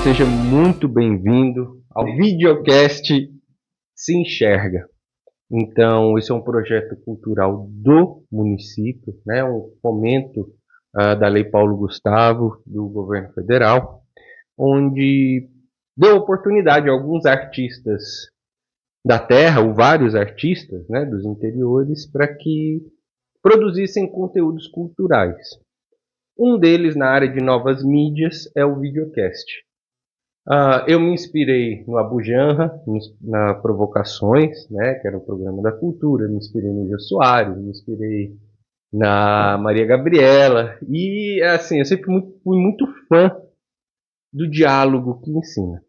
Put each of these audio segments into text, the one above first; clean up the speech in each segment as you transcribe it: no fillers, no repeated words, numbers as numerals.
seja muito bem-vindo ao videocast Se Enxerga. Então, esse é um projeto cultural do município, né? Um fomento da Lei Paulo Gustavo, do governo federal, onde deu oportunidade a alguns artistas da terra, ou vários artistas, né, dos interiores, para que produzissem conteúdos culturais. Um deles, na área de novas mídias, é o videocast. Eu me inspirei no Abu Janra, na Provocações, né, que era o programa da cultura, me inspirei no Jô Soares, me inspirei na Maria Gabriela, e assim, eu sempre fui muito fã do diálogo que ensina.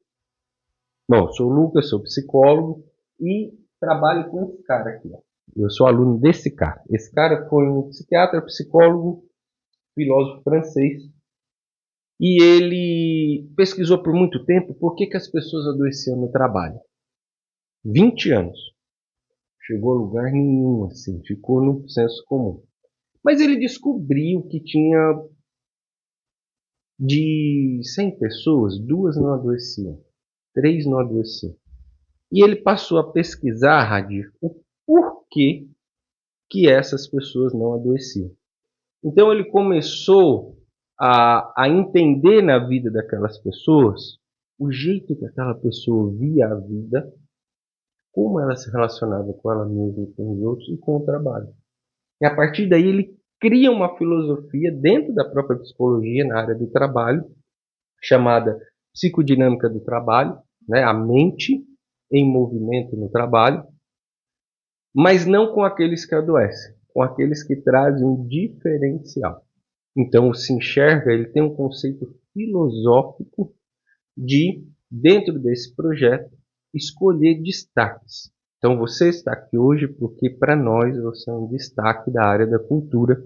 Bom, sou o Lucas, sou psicólogo e trabalho com esse cara aqui. Ó. Eu sou aluno desse cara. Esse cara foi um psiquiatra, psicólogo, filósofo francês, e ele pesquisou por muito tempo por que as pessoas adoeciam no trabalho. 20 anos. Chegou a lugar nenhum, assim, ficou no senso comum. Mas ele descobriu que tinha de 100 pessoas, 2 não adoeciam, 3 não adoeciam. E ele passou a pesquisar, Radir, o porquê que essas pessoas não adoeciam. Então ele começou a entender na vida daquelas pessoas o jeito que aquela pessoa via a vida, como ela se relacionava com ela mesma, com os outros e com o trabalho. E a partir daí ele cria uma filosofia dentro da própria psicologia na área do trabalho, chamada psicodinâmica do trabalho, né? A mente em movimento no trabalho, mas não com aqueles que adoecem, com aqueles que trazem um diferencial. Então, o Se Enxerga, ele tem um conceito filosófico de, dentro desse projeto, escolher destaques. Então, você está aqui hoje porque, para nós, você é um destaque da área da cultura,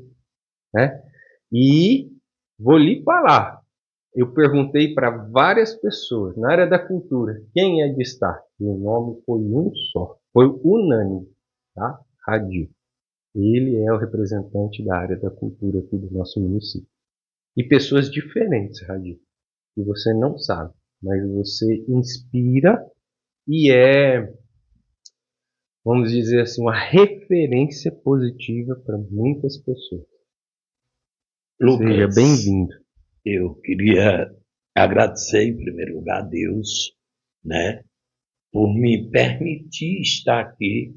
né? E vou lhe falar, eu perguntei para várias pessoas na área da cultura, quem é destaque? E o nome foi um só, foi unânime, tá? Radir. Ele é o representante da área da cultura aqui do nosso município. E pessoas diferentes, Radir, que você não sabe, mas você inspira e é, vamos dizer assim, uma referência positiva para muitas pessoas. Lucas, seja bem-vindo. Eu queria agradecer, em primeiro lugar, a Deus, né, por me permitir estar aqui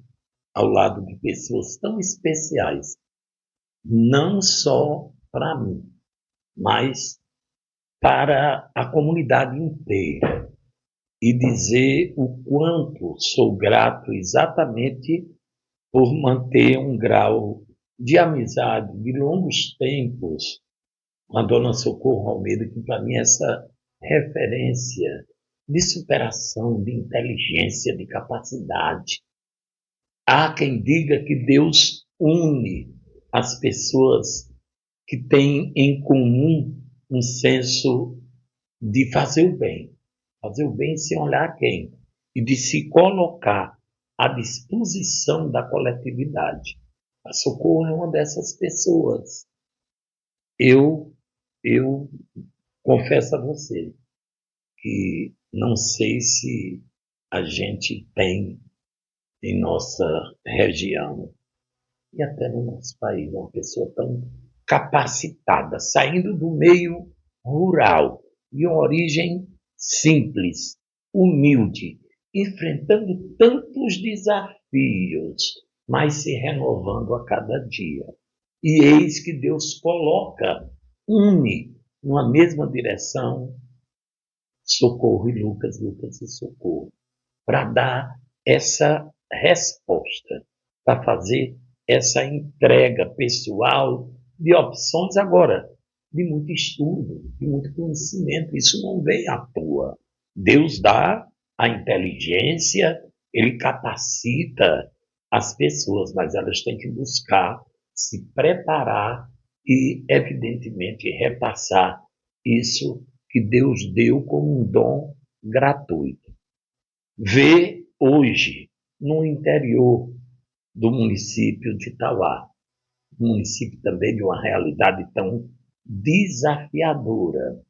ao lado de pessoas tão especiais, não só para mim, mas para a comunidade inteira. E dizer o quanto sou grato exatamente por manter um grau de amizade de longos tempos com a dona Socorro Almeida, que para mim é essa referência de superação, de inteligência, de capacidade. Há quem diga que Deus une as pessoas que têm em comum um senso de fazer o bem sem olhar a quem, e de se colocar à disposição da coletividade. A Socorro é uma dessas pessoas. Eu confesso a você que não sei se a gente tem em nossa região e até no nosso país uma pessoa tão capacitada, saindo do meio rural, de uma origem simples, humilde, enfrentando tantos desafios, mas se renovando a cada dia. E eis que Deus coloca, une numa mesma direção, Socorro e Lucas, Lucas e Socorro, para dar essa resposta, para fazer essa entrega pessoal de opções agora, de muito estudo, de muito conhecimento. Isso não vem à toa. Deus dá a inteligência, Ele capacita as pessoas, mas elas têm que buscar se preparar e, evidentemente, repassar isso que Deus deu como um dom gratuito. Vê hoje, no interior do município de Itauá, um município também de uma realidade tão desafiadora,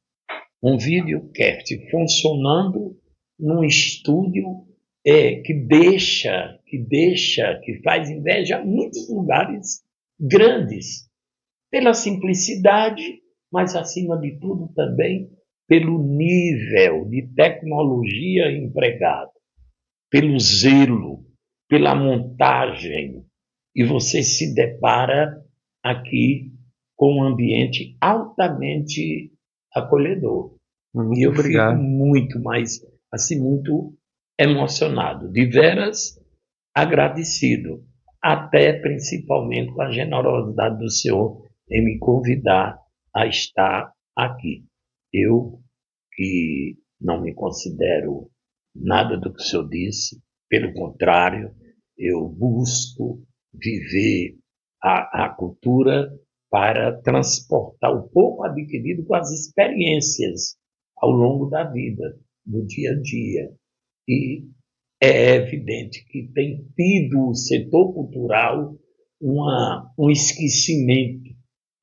um videocast funcionando num estúdio que faz inveja a muitos lugares grandes, pela simplicidade, mas acima de tudo também pelo nível de tecnologia empregado, pelo zelo, pela montagem. E você se depara aqui com um ambiente altamente acolhedor. Muito E eu fico obrigado. muito, mas assim, muito emocionado, de veras agradecido, até principalmente com a generosidade do Senhor em me convidar a estar aqui. Eu, que não me considero nada do que o Senhor disse, pelo contrário, eu busco viver a cultura para transportar o pouco adquirido com as experiências ao longo da vida, do dia a dia. E é evidente que tem tido o setor cultural um esquecimento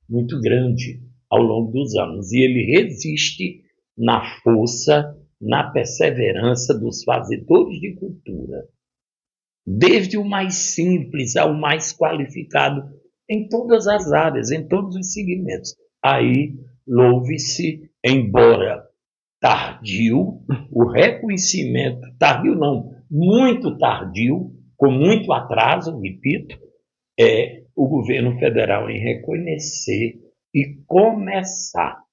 muito grande ao longo dos anos. E ele resiste na força, na perseverança dos fazedores de cultura, desde o mais simples ao mais qualificado, em todas as áreas, em todos os segmentos. Aí, louve-se, embora tardio, o reconhecimento, tardio não, muito tardio, com muito atraso, repito, é o governo federal em reconhecer e começar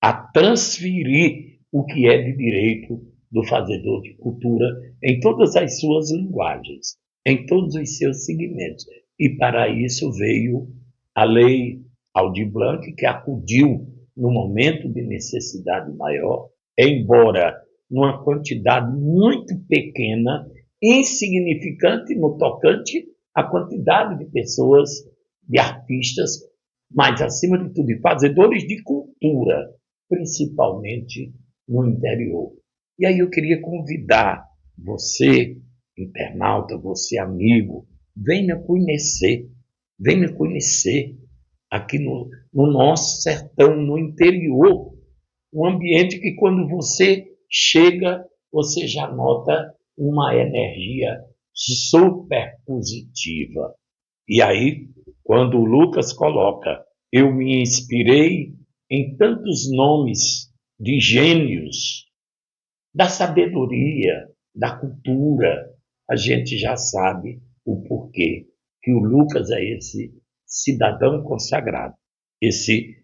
a transferir o que é de direito do fazedor de cultura em todas as suas linguagens, em todos os seus segmentos. E para isso veio a lei Aldir Blanc, que acudiu no momento de necessidade maior, embora numa quantidade muito pequena, insignificante no tocante à quantidade de pessoas, de artistas, mas, acima de tudo, de fazedores de cultura, principalmente no interior. E aí eu queria convidar você, internauta, você amigo, venha conhecer aqui no nosso sertão, no interior, um ambiente que quando você chega, você já nota uma energia super positiva. E aí, quando o Lucas coloca, eu me inspirei em tantos nomes de gênios da sabedoria, da cultura, a gente já sabe o porquê que o Lucas é esse cidadão consagrado, esse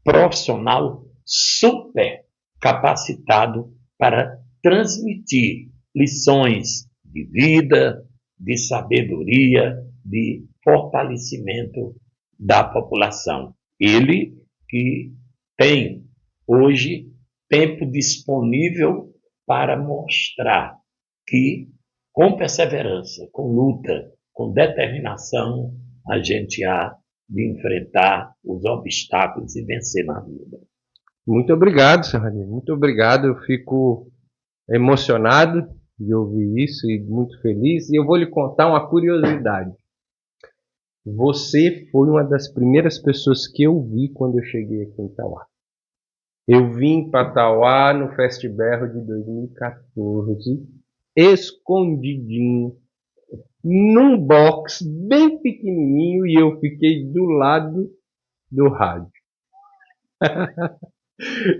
profissional super capacitado para transmitir lições de vida, de sabedoria, de fortalecimento da população. Ele que tem hoje tempo disponível para mostrar que, com perseverança, com luta, com determinação, a gente há de enfrentar os obstáculos e vencer na vida. Muito obrigado, senhor Ramiro. Muito obrigado. Eu fico emocionado de ouvir isso e muito feliz. E eu vou lhe contar uma curiosidade. Você foi uma das primeiras pessoas que eu vi quando eu cheguei aqui em Itauá. Eu vim para Itauá no Festiberro de 2014, escondidinho, num box bem pequenininho, e eu fiquei do lado do rádio.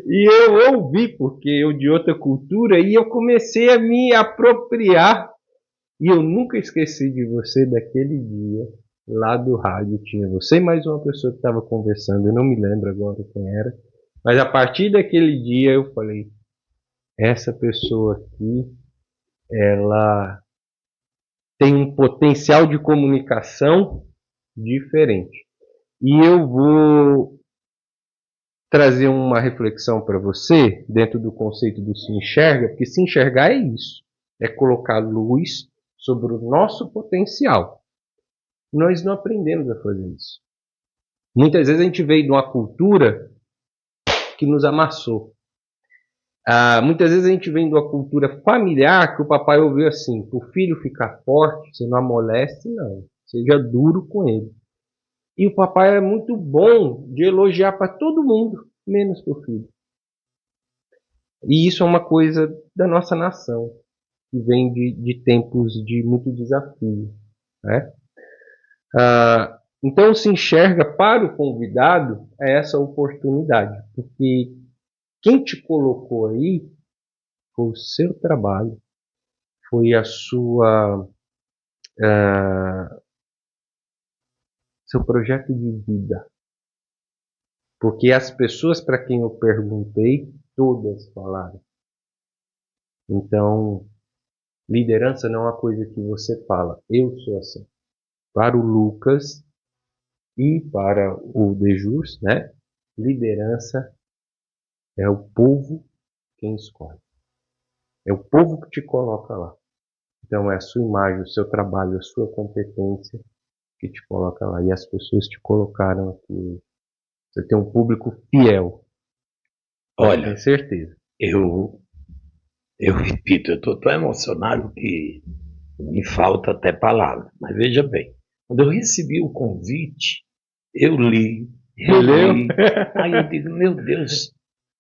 E eu ouvi, porque eu de outra cultura, e eu comecei a me apropriar. E eu nunca esqueci de você daquele dia, lá do rádio. Tinha você e mais uma pessoa que estava conversando, eu não me lembro agora quem era. Mas a partir daquele dia eu falei, essa pessoa aqui, ela tem um potencial de comunicação diferente. E eu vou trazer uma reflexão para você dentro do conceito do se enxerga, porque se enxergar é isso, é colocar luz sobre o nosso potencial. Nós não aprendemos a fazer isso. Muitas vezes a gente veio de uma cultura que nos amassou. Muitas vezes a gente vem de uma cultura familiar que o papai ouviu assim, para o filho ficar forte, você não amolece, não. Seja duro com ele. E o papai é muito bom de elogiar para todo mundo, menos para o filho. E isso é uma coisa da nossa nação, que vem de tempos de muito desafio, né? Então se enxerga para o convidado essa oportunidade, porque quem te colocou aí foi o seu trabalho, foi a sua seu projeto de vida. Porque as pessoas para quem eu perguntei, todas falaram. Então, liderança não é uma coisa que você fala, eu sou assim. Para o Lucas e para o Dejus, né? Liderança é o povo quem escolhe. É o povo que te coloca lá. Então é a sua imagem, o seu trabalho, a sua competência que te coloca lá. E as pessoas te colocaram aqui. Você tem um público fiel, pode ter Olha, certeza. eu, eu repito, eu estou tão emocionado que me falta até palavra. Mas veja bem, quando eu recebi o convite, eu li, Entendeu? reli, aí eu digo, meu Deus,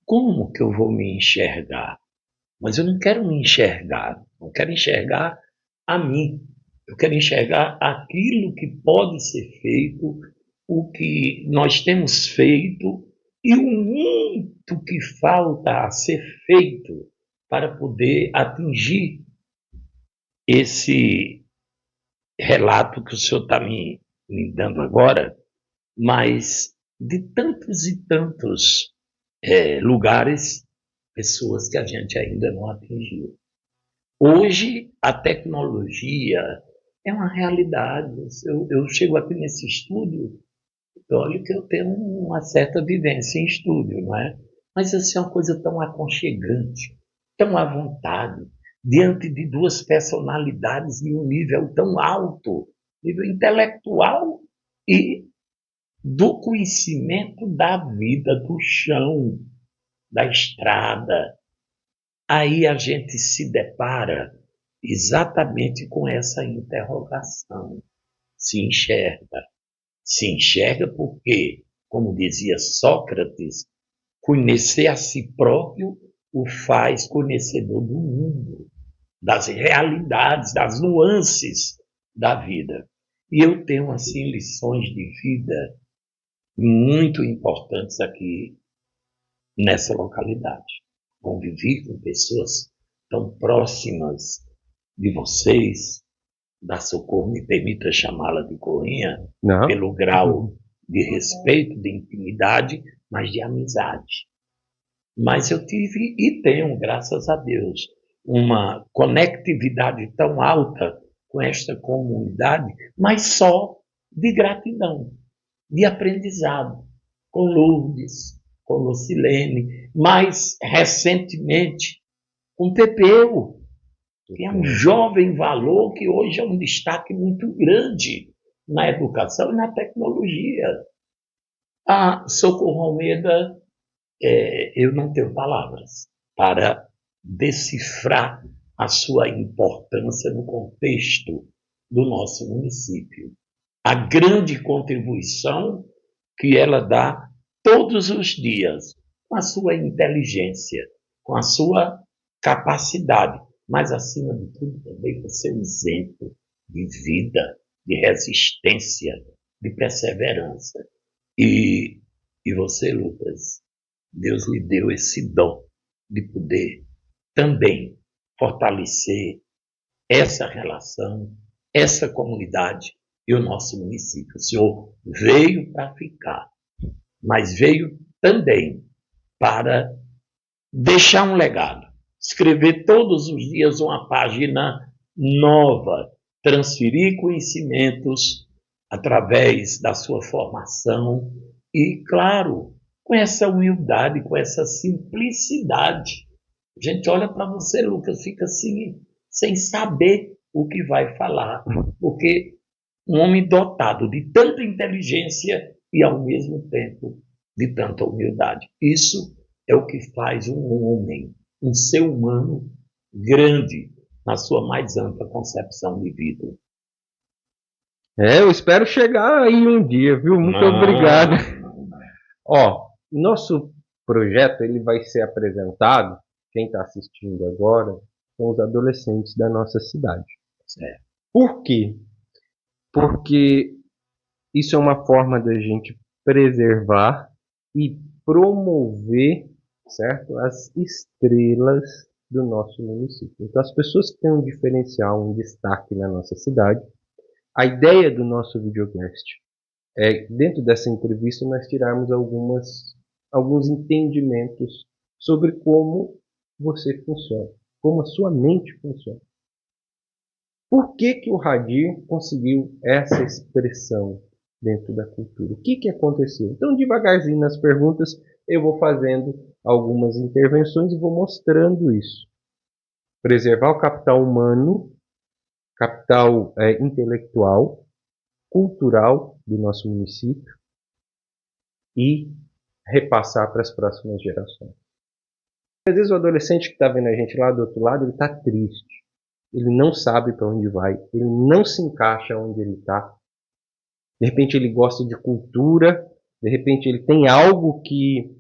como que eu vou me enxergar? Mas eu não quero me enxergar, não quero enxergar a mim. Eu quero enxergar aquilo que pode ser feito, o que nós temos feito e o muito que falta a ser feito para poder atingir esse relato que o senhor está me dando agora, mas de tantos e tantos lugares, pessoas que a gente ainda não atingiu. Hoje, a tecnologia é uma realidade. Eu chego aqui nesse estúdio, olha que eu tenho uma certa vivência em estúdio, não é? Mas assim, é uma coisa tão aconchegante, tão à vontade, diante de duas personalidades de um nível tão alto, nível intelectual e do conhecimento da vida, do chão, da estrada. Aí a gente se depara exatamente com essa interrogação. Se enxerga. Se enxerga porque, como dizia Sócrates, conhecer a si próprio o faz conhecedor do mundo, das realidades, das nuances da vida. E eu tenho, assim, lições de vida muito importantes aqui nessa localidade. Convivi com pessoas tão próximas de vocês, da Socorro, me permita chamá-la de Corinha, Não? pelo grau de respeito, de intimidade, mas de amizade. Mas eu tive e tenho, graças a Deus, uma conectividade tão alta com esta comunidade, mas só de gratidão, de aprendizado, com Lourdes, com Lucilene, mais recentemente com Pepeu, que é um jovem valor que hoje é um destaque muito grande na educação e na tecnologia. A Socorro Almeida, eu não tenho palavras para decifrar a sua importância no contexto do nosso município. A grande contribuição que ela dá todos os dias, com a sua inteligência, com a sua capacidade, mas acima de tudo também com seu exemplo de vida, de resistência, de perseverança. E, e você, Lucas, Deus lhe deu esse dom de poder também fortalecer essa relação, essa comunidade e o nosso município. O senhor veio para ficar, mas veio também para deixar um legado, escrever todos os dias uma página nova, transferir conhecimentos através da sua formação e, claro, com essa humildade, com essa simplicidade. A gente olha para você, Lucas, fica assim, sem saber o que vai falar, porque um homem dotado de tanta inteligência e, ao mesmo tempo, de tanta humildade. Isso é o que faz um homem, um ser humano grande, na sua mais ampla concepção de vida. Eu espero chegar aí um dia, viu? Muito obrigado. Ó, nosso projeto ele vai ser apresentado, quem está assistindo agora são os adolescentes da nossa cidade. Certo. Por quê? Porque isso é uma forma da gente preservar e promover, certo, as estrelas do nosso município. Então, as pessoas que têm um diferencial, um destaque na nossa cidade, a ideia do nosso videocast é, dentro dessa entrevista, nós tirarmos alguns entendimentos sobre como você funciona, como a sua mente funciona. Por que o Radir conseguiu essa expressão dentro da cultura? O que aconteceu? Então, devagarzinho nas perguntas, eu vou fazendo algumas intervenções e vou mostrando isso. Preservar o capital humano, capital intelectual, cultural do nosso município e repassar para as próximas gerações. Às vezes o adolescente que está vendo a gente lá do outro lado, ele está triste. Ele não sabe para onde vai, ele não se encaixa onde ele está. De repente ele gosta de cultura, de repente ele tem algo que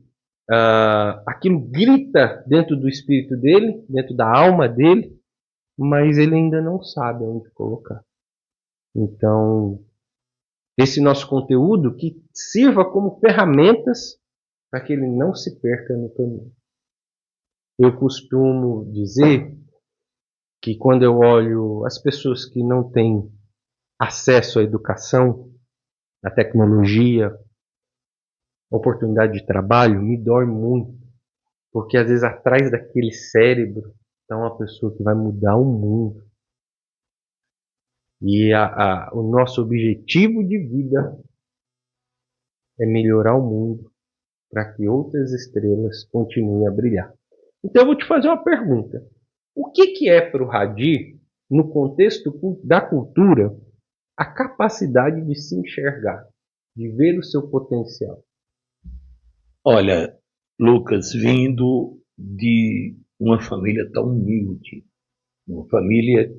aquilo grita dentro do espírito dele, dentro da alma dele, mas ele ainda não sabe onde colocar. Então, esse nosso conteúdo que sirva como ferramentas para que ele não se perca no caminho. Eu costumo dizer que quando eu olho as pessoas que não têm acesso à educação, à tecnologia, à oportunidade de trabalho, me dói muito. Porque às vezes atrás daquele cérebro está uma pessoa que vai mudar o mundo. E o nosso objetivo de vida é melhorar o mundo para que outras estrelas continuem a brilhar. Então eu vou te fazer uma pergunta. O que é para o Radir, no contexto da cultura, a capacidade de se enxergar, de ver o seu potencial? Olha, Lucas, vindo de uma família tão humilde, uma família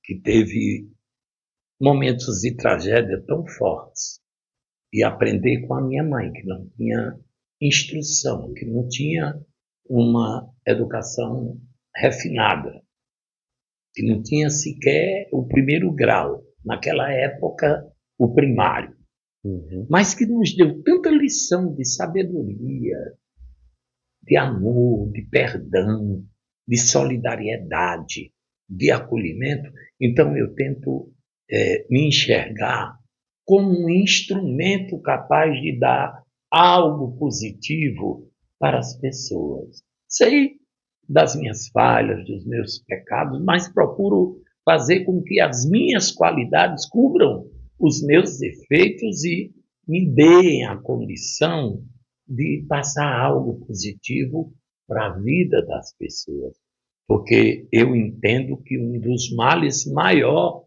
que teve momentos de tragédia tão fortes, e aprender com a minha mãe, que não tinha instrução, que não tinha uma educação refinada, que não tinha sequer o primeiro grau, naquela época, o primário, mas que nos deu tanta lição de sabedoria, de amor, de perdão, de solidariedade, de acolhimento. Então eu tento me enxergar como um instrumento capaz de dar algo positivo para as pessoas. Sei das minhas falhas, dos meus pecados, mas procuro fazer com que as minhas qualidades cubram os meus defeitos e me deem a condição de passar algo positivo para a vida das pessoas. Porque eu entendo que um dos males maiores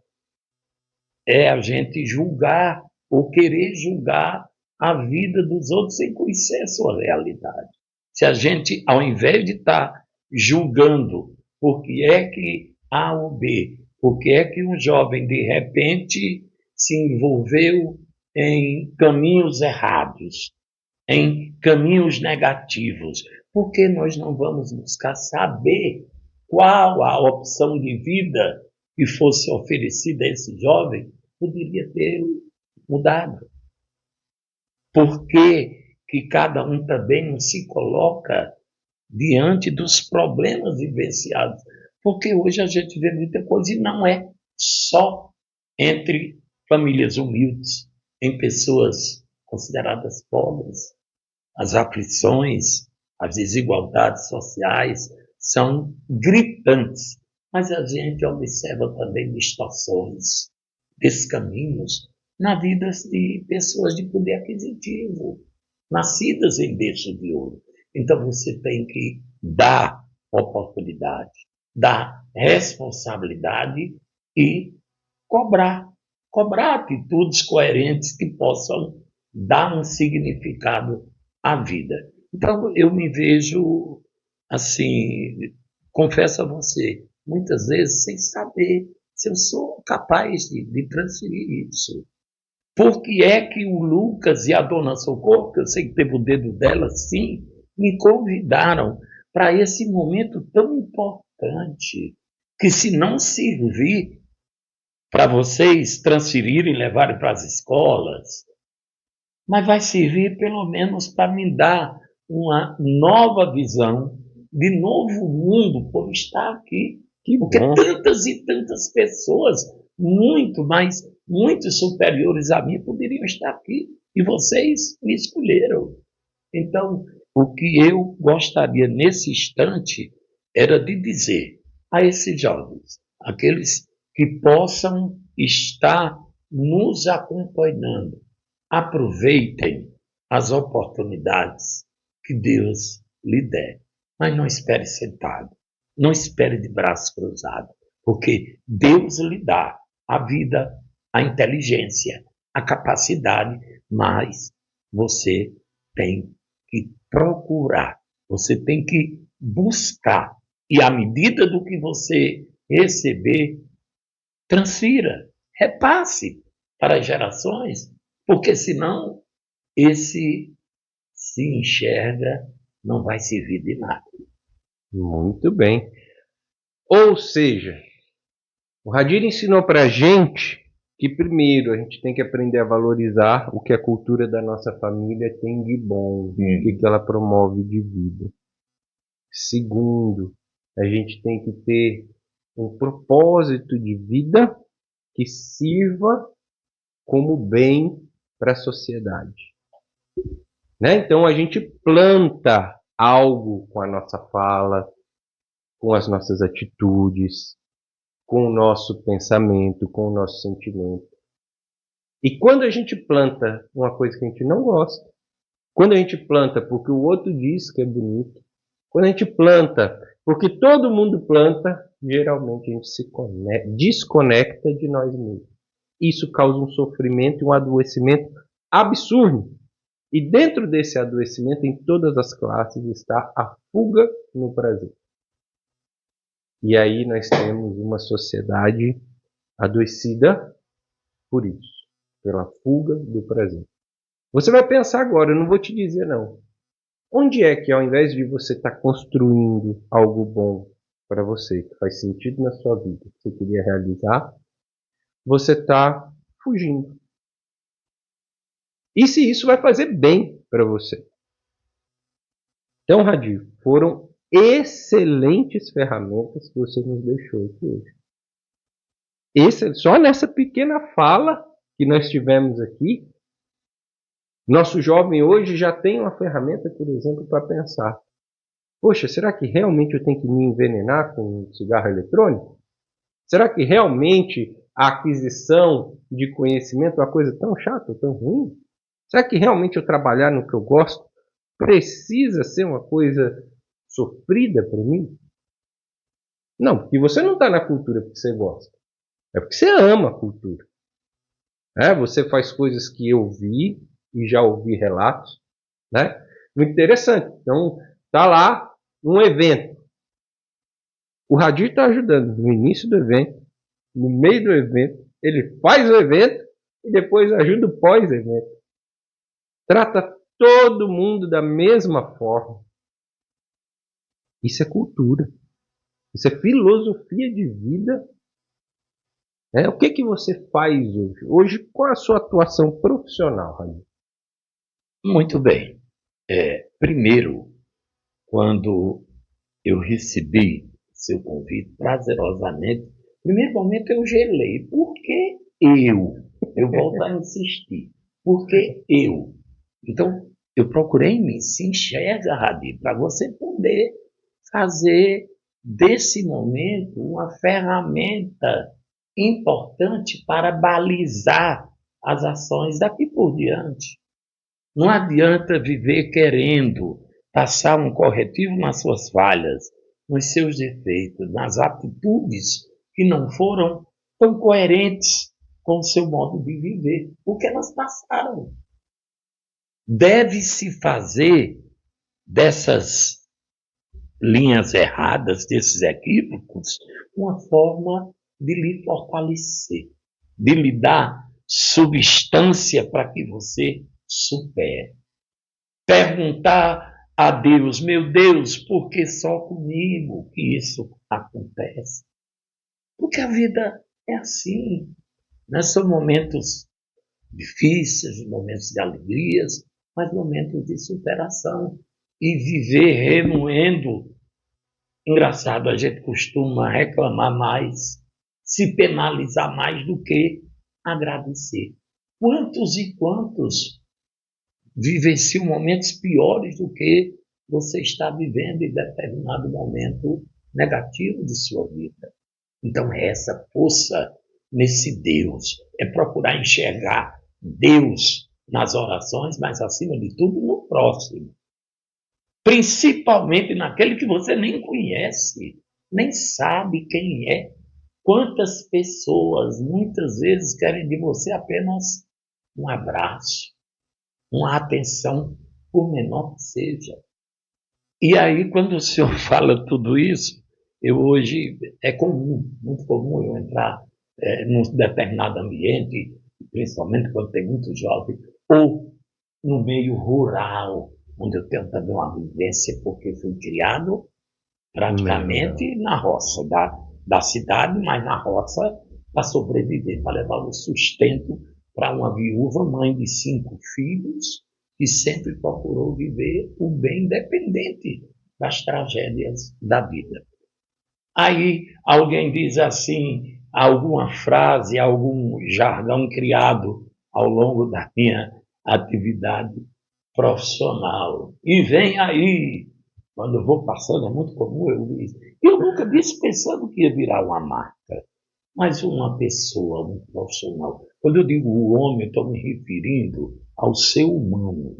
é a gente julgar ou querer julgar a vida dos outros sem conhecer a sua realidade. Se a gente, ao invés de estar julgando por que é que A ou B, por que é que um jovem de repente se envolveu em caminhos errados, em caminhos negativos, por que nós não vamos buscar saber qual a opção de vida que fosse oferecida a esse jovem poderia ter mudado? Por que cada um também não se coloca diante dos problemas vivenciados? Porque hoje a gente vê muita coisa e não é só entre famílias humildes, em pessoas consideradas pobres. As aflições, as desigualdades sociais são gritantes, mas a gente observa também distorções, descaminhos na vida de pessoas de poder aquisitivo, nascidas em berço de ouro. Então você tem que dar oportunidade, dar responsabilidade e cobrar atitudes coerentes que possam dar um significado à vida. Então eu me vejo assim, confesso a você, muitas vezes sem saber se eu sou capaz de transferir isso. Por que é que o Lucas e a dona Socorro, que eu sei que teve o dedo dela, sim, me convidaram para esse momento tão importante, que se não servir para vocês transferirem e levarem para as escolas, mas vai servir pelo menos para me dar uma nova visão de novo mundo por estar aqui. Porque tantas e tantas pessoas, muito superiores a mim, poderiam estar aqui. E vocês me escolheram. Então, o que eu gostaria nesse instante era de dizer a esses jovens, aqueles que possam estar nos acompanhando, aproveitem as oportunidades que Deus lhe der. Mas não espere sentado, não espere de braços cruzados, porque Deus lhe dá a vida, a inteligência, a capacidade, mas você tem que procurar, você tem que buscar. E à medida do que você receber, transfira, repasse para as gerações, porque senão esse se enxerga não vai servir de nada. Muito bem. Ou seja, o Hadir ensinou para a gente que primeiro a gente tem que aprender a valorizar o que a cultura da nossa família tem de bom, o que ela promove de vida. Segundo, a gente tem que ter um propósito de vida que sirva como bem para a sociedade. Né? Então a gente planta algo com a nossa fala, com as nossas atitudes, com o nosso pensamento, com o nosso sentimento. E quando a gente planta uma coisa que a gente não gosta, quando a gente planta porque o outro diz que é bonito, quando a gente planta porque todo mundo planta, geralmente a gente se desconecta de nós mesmos. Isso causa um sofrimento e um adoecimento absurdo. E dentro desse adoecimento, em todas as classes, está a fuga no prazer. E aí nós temos uma sociedade adoecida por isso, pela fuga do prazer. Você vai pensar agora, eu não vou te dizer não. Onde é que ao invés de você estar construindo algo bom para você, que faz sentido na sua vida, que você queria realizar, você está fugindo? E se isso vai fazer bem para você? Então, Hadir, foram excelentes ferramentas que você nos deixou aqui hoje. Só nessa pequena fala que nós tivemos aqui, nosso jovem hoje já tem uma ferramenta, por exemplo, para pensar. Poxa, será que realmente eu tenho que me envenenar com um cigarro eletrônico? Será que realmente a aquisição de conhecimento é uma coisa tão chata, tão ruim? Será que realmente eu trabalhar no que eu gosto precisa ser uma coisa sofrida para mim? Não, porque você não está na cultura porque você gosta. É porque você ama a cultura. Você faz coisas que eu vi e já ouvi relatos. Né? Muito interessante. Então, está lá um evento. O Hadir está ajudando no início do evento, no meio do evento, ele faz o evento e depois ajuda o pós-evento. Trata todo mundo da mesma forma. Isso é cultura. Isso é filosofia de vida. O que você faz hoje? Hoje, qual é a sua atuação profissional, Hadir? Muito bem. Primeiro, quando eu recebi seu convite prazerosamente, no primeiro momento eu gelei. Por que eu? Eu volto a insistir. Por que eu? Então, eu procurei em mim, se enxerga, Hadir, para você poder fazer desse momento uma ferramenta importante para balizar as ações daqui por diante. Não adianta viver querendo passar um corretivo nas suas falhas, nos seus defeitos, nas atitudes que não foram tão coerentes com o seu modo de viver, porque elas passaram. Deve-se fazer dessas linhas erradas, desses equívocos, uma forma de lhe fortalecer, de lhe dar substância para que você supere. Perguntar a Deus, meu Deus, por que só comigo que isso acontece? Porque a vida é assim, né? São momentos difíceis, momentos de alegrias, mas momentos de superação. E viver remoendo. Engraçado, a gente costuma reclamar mais, se penalizar mais do que agradecer. Quantos e quantos vivenciam momentos piores do que você está vivendo em determinado momento negativo de sua vida? Então, essa força nesse Deus é procurar enxergar Deus nas orações, mas acima de tudo no próximo. Principalmente naquele que você nem conhece, nem sabe quem é. Quantas pessoas muitas vezes querem de você apenas um abraço, uma atenção, por menor que seja. E aí, quando o senhor fala tudo isso, eu hoje é comum, muito comum eu entrar num determinado ambiente, principalmente quando tem muito jovem, ou no meio rural, onde eu tenho também uma vivência, porque fui criado praticamente na roça da cidade, mas na roça para sobreviver, para levar o sustento para uma viúva, mãe de 5 filhos, que sempre procurou viver o bem independente das tragédias da vida. Aí alguém diz assim, alguma frase, algum jargão criado ao longo da minha atividade profissional. E vem aí, quando eu vou passando, é muito comum eu dizer. Eu nunca disse pensando que ia virar uma marca, mas uma pessoa, um profissional. Quando eu digo o homem, eu estou me referindo ao ser humano,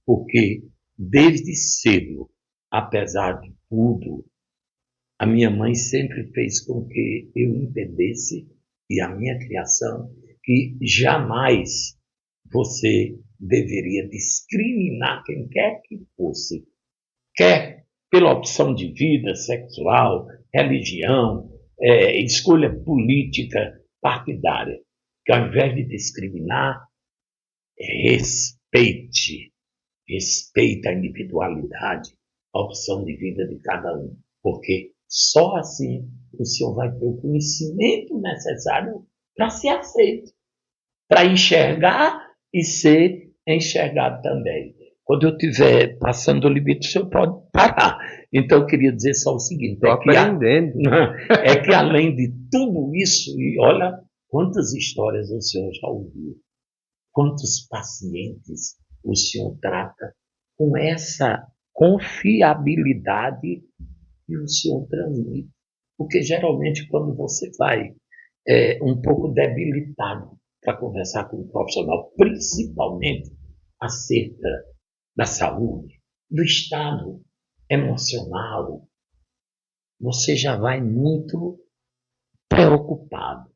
porque desde cedo, apesar de tudo, a minha mãe sempre fez com que eu entendesse, e a minha criação, que jamais você deveria discriminar quem quer que fosse, quer pela opção de vida sexual, religião, escolha política, partidária, que ao invés de discriminar, respeite a individualidade, a opção de vida de cada um, porque só assim o senhor vai ter o conhecimento necessário para ser aceito, para enxergar e ser enxergado também. Quando eu estiver passando o limite, o senhor pode parar. Então, eu queria dizer só o seguinte: Estou aprendendo. é que além de tudo isso, e olha quantas histórias o senhor já ouviu, quantos pacientes o senhor trata com essa confiabilidade que o senhor transmite. Porque geralmente, quando você vai um pouco debilitado para conversar com um profissional, principalmente acerca da saúde, do estado emocional, você já vai muito preocupado.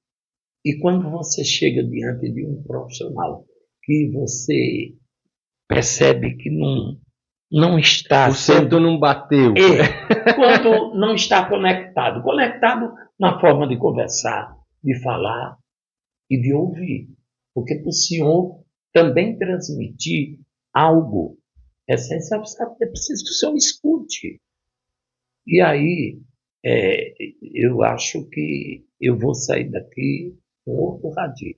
E quando você chega diante de um profissional que você percebe que não está... O centro não bateu. Quando não está conectado na forma de conversar, de falar e de ouvir. Porque para o senhor também transmitir algo essencial, é preciso que o senhor escute. E aí, eu acho que eu vou sair daqui com outro radinho.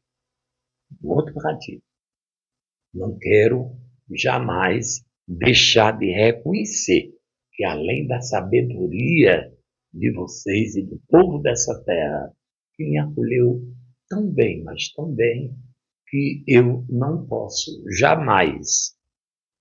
Não quero jamais deixar de reconhecer que, além da sabedoria de vocês e do povo dessa terra, que me acolheu tão bem, mas tão bem, que eu não posso jamais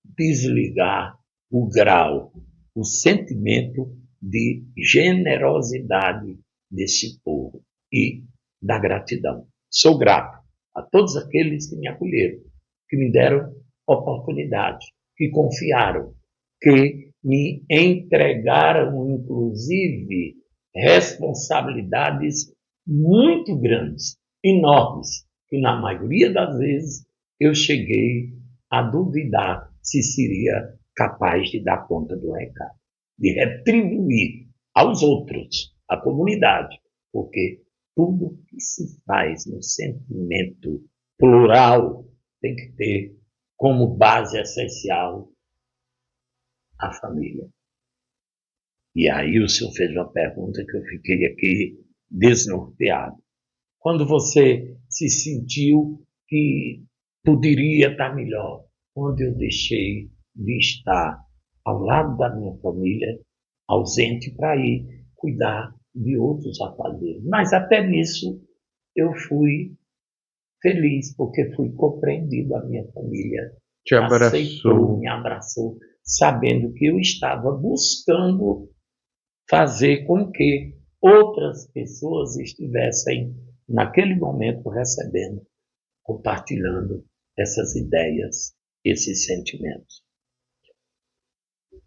desligar o grau, o sentimento de generosidade desse povo e da gratidão. Sou grato a todos aqueles que me acolheram, que me deram oportunidade, que confiaram, que me entregaram, inclusive, responsabilidades muito grandes, enormes, que na maioria das vezes eu cheguei a duvidar se seria capaz de dar conta do recado, de retribuir aos outros, à comunidade, porque tudo que se faz no sentimento plural tem que ter como base essencial a família. E aí o senhor fez uma pergunta que eu fiquei aqui desnorteado. Quando você se sentiu que poderia estar melhor, quando eu deixei de estar ao lado da minha família, ausente para ir cuidar de outros afazeres. Mas até nisso eu fui feliz, porque fui compreendido, a minha família Te aceitou, abraçou. me abraçou, sabendo que eu estava buscando fazer com que outras pessoas estivessem, naquele momento, recebendo, compartilhando essas ideias, esses sentimentos.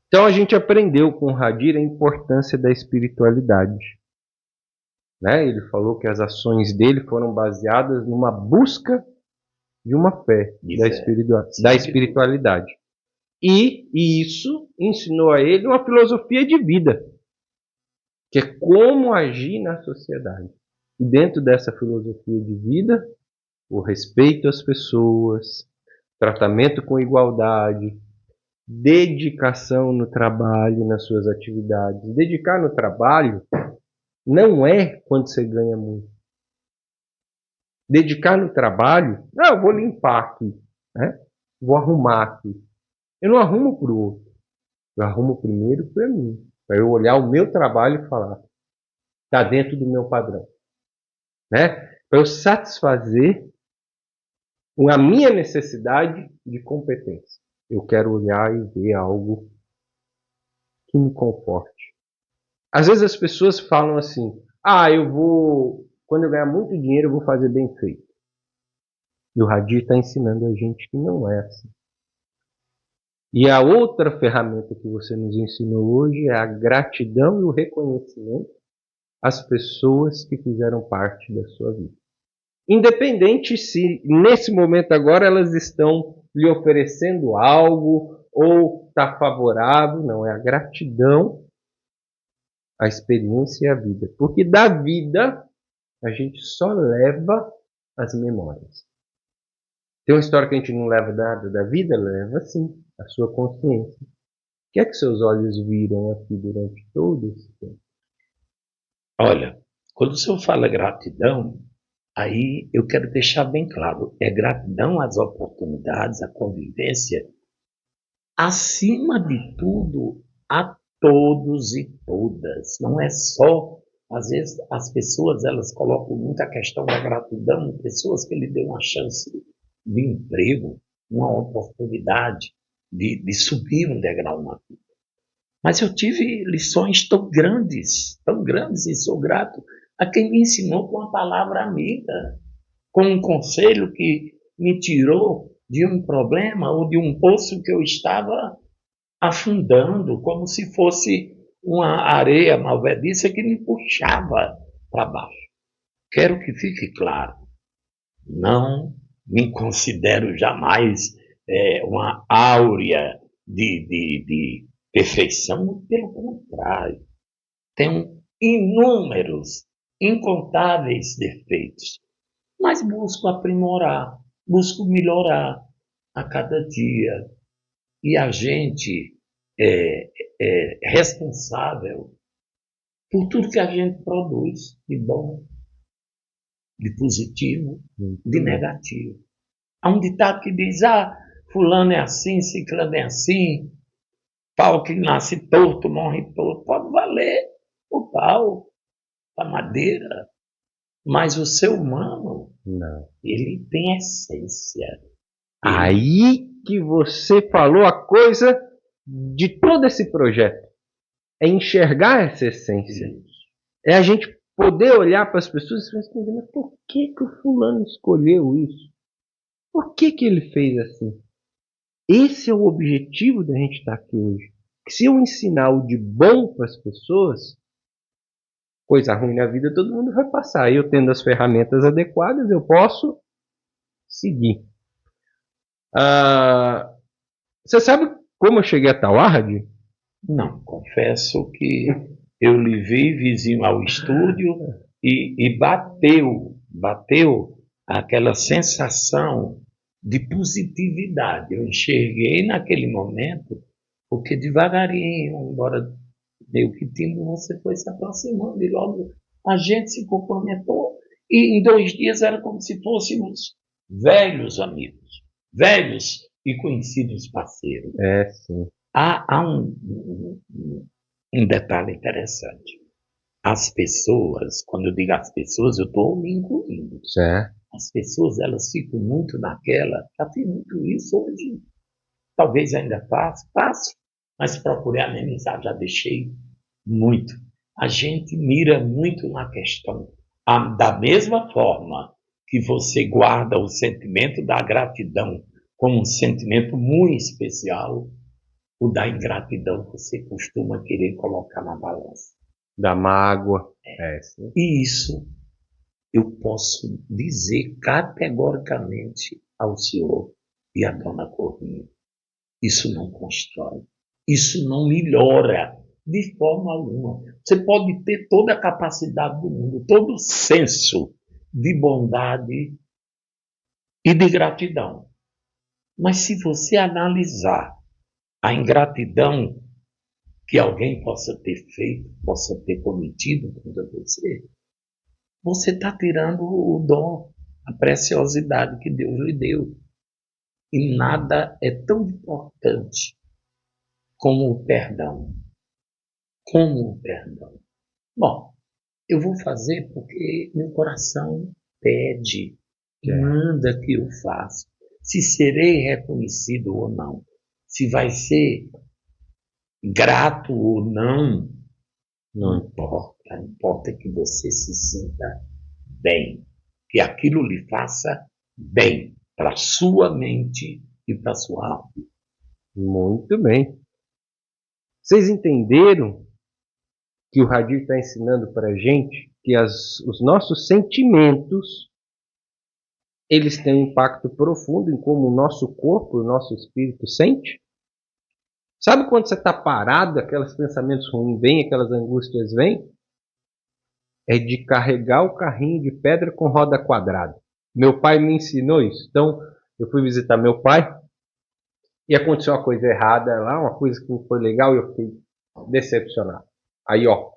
Então a gente aprendeu com o Hadir a importância da espiritualidade. Né? Ele falou que as ações dele foram baseadas numa busca de uma fé, da espiritualidade. E isso ensinou a ele uma filosofia de vida, que é como agir na sociedade. E dentro dessa filosofia de vida, o respeito às pessoas, tratamento com igualdade, dedicação no trabalho, nas suas atividades. Dedicar no trabalho não é quando você ganha muito. Dedicar no trabalho, eu vou limpar aqui, né? Vou arrumar aqui. Eu não arrumo para o outro. Eu arrumo primeiro para mim. Para eu olhar o meu trabalho e falar, está dentro do meu padrão. Né? Para eu satisfazer a minha necessidade de competência. Eu quero olhar e ver algo que me conforte. Às vezes as pessoas falam assim, quando eu ganhar muito dinheiro, eu vou fazer bem feito. E o Hadir está ensinando a gente que não é assim. E a outra ferramenta que você nos ensinou hoje é a gratidão e o reconhecimento às pessoas que fizeram parte da sua vida. Independente se nesse momento agora elas estão lhe oferecendo algo ou está favorável, não, é a gratidão, a experiência e a vida. Porque da vida a gente só leva as memórias. Tem uma história que a gente não leva nada da vida? Leva sim, a sua consciência. O que é que seus olhos viram aqui durante todo esse tempo? Olha, quando o senhor fala gratidão, aí eu quero deixar bem claro, é gratidão às oportunidades, à convivência, acima de tudo, a todos e todas. Não é só, às vezes as pessoas elas colocam muita questão da gratidão em pessoas que lhe dão uma chance de emprego, uma oportunidade de subir um degrau na vida. Mas eu tive lições tão grandes, e sou grato a quem me ensinou com a palavra amiga, com um conselho que me tirou de um problema ou de um poço que eu estava afundando, como se fosse uma areia malvediça que me puxava para baixo. Quero que fique claro, não me considero jamais uma áurea de perfeição, pelo contrário, tenho inúmeros, incontáveis defeitos, mas busco aprimorar, busco melhorar a cada dia. E a gente é responsável por tudo que a gente produz de bom, de positivo, de negativo. Há um ditado que diz, fulano é assim, ciclano é assim, pau que nasce torto, morre torto. Pode valer o pau, a madeira, mas o ser humano, não, ele tem essência. Aí que você falou a coisa de todo esse projeto. É enxergar essa essência. É a gente poder olhar para as pessoas e falar assim, mas por que o fulano escolheu isso? Por que ele fez assim? Esse é o objetivo da gente estar aqui hoje. Que se eu ensinar o de bom para as pessoas, coisa ruim na vida todo mundo vai passar. Eu tendo as ferramentas adequadas, eu posso seguir. Você sabe como eu cheguei a Taward? Não, confesso que eu lhe vi vizinho ao estúdio e bateu aquela sensação de positividade. Eu enxerguei naquele momento Porque devagarinho, embora meio que tímido, você foi se aproximando e logo a gente se complementou. E em 2 dias era como se fôssemos velhos amigos, velhos e conhecidos parceiros. É, sim. Há um detalhe interessante. As pessoas, quando eu digo as pessoas, eu estou me incluindo. Certo. As pessoas, elas ficam muito naquela, já tem muito isso hoje. Talvez ainda faço, mas procurei amenizar, já deixei muito. A gente mira muito na questão. Da mesma forma que você guarda o sentimento da gratidão como um sentimento muito especial, o da ingratidão você costuma querer colocar na balança. Da mágoa. É, sim. E isso eu posso dizer categoricamente ao senhor e à dona Corrinha. Isso não constrói. Isso não melhora de forma alguma. Você pode ter toda a capacidade do mundo, todo o senso de bondade e de gratidão. Mas se você analisar a ingratidão que alguém possa ter feito, possa ter cometido contra você, você está tirando o dom, a preciosidade que Deus lhe deu. E nada é tão importante como o perdão. Como o perdão. Bom, eu vou fazer porque meu coração pede, manda que eu faça. Se serei reconhecido ou não, se vai ser grato ou não, não importa. Importa que você se sinta bem, que aquilo lhe faça bem para a sua mente e para a sua alma. Muito bem. Vocês entenderam que o Hadir está ensinando para a gente que os nossos sentimentos eles têm um impacto profundo em como o nosso corpo, o nosso espírito sente? Sabe quando você está parado, aqueles pensamentos ruins vêm, aquelas angústias vêm? É de carregar o carrinho de pedra com roda quadrada. Meu pai me ensinou isso. Então, eu fui visitar meu pai e aconteceu uma coisa errada lá, uma coisa que não foi legal e eu fiquei decepcionado. Aí, ó,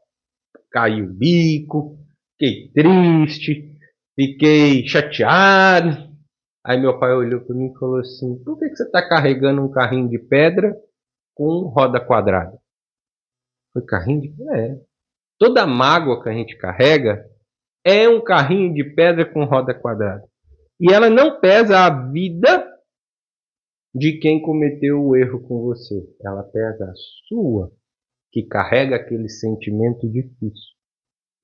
caiu o bico, fiquei triste, fiquei chateado. Aí meu pai olhou para mim e falou assim: por que você está carregando um carrinho de pedra com roda quadrada? Foi carrinho de pedra? É. Toda mágoa que a gente carrega é um carrinho de pedra com roda quadrada. E ela não pesa a vida de quem cometeu o erro com você. Ela pesa a sua, que carrega aquele sentimento difícil.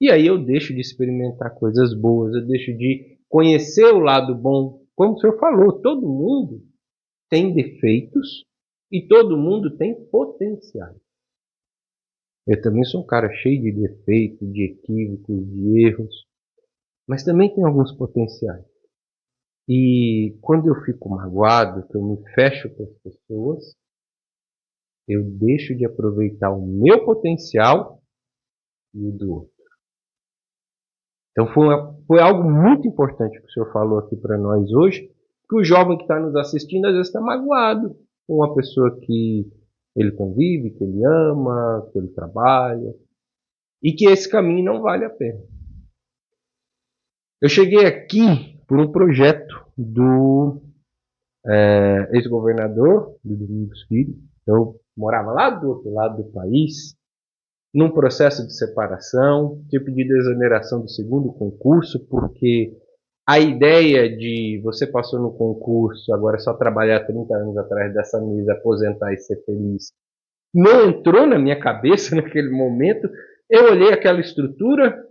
E aí eu deixo de experimentar coisas boas, eu deixo de conhecer o lado bom. Como o senhor falou, todo mundo tem defeitos e todo mundo tem potenciais. Eu também sou um cara cheio de defeitos, de equívocos, de erros, mas também tem alguns potenciais. E quando eu fico magoado, que eu me fecho com as pessoas, eu deixo de aproveitar o meu potencial e o do outro. Então foi algo muito importante que o senhor falou aqui para nós hoje, que o jovem que está nos assistindo às vezes está magoado com uma pessoa que ele convive, que ele ama, que ele trabalha, e que esse caminho não vale a pena. Eu cheguei aqui por um projeto do ex-governador do Domingos Filho. Eu morava lá do outro lado do país, num processo de separação, tive pedido exoneração do segundo concurso, porque a ideia de você passou no concurso, agora é só trabalhar 30 anos atrás dessa mesa, aposentar e ser feliz, não entrou na minha cabeça naquele momento. Eu olhei aquela estrutura,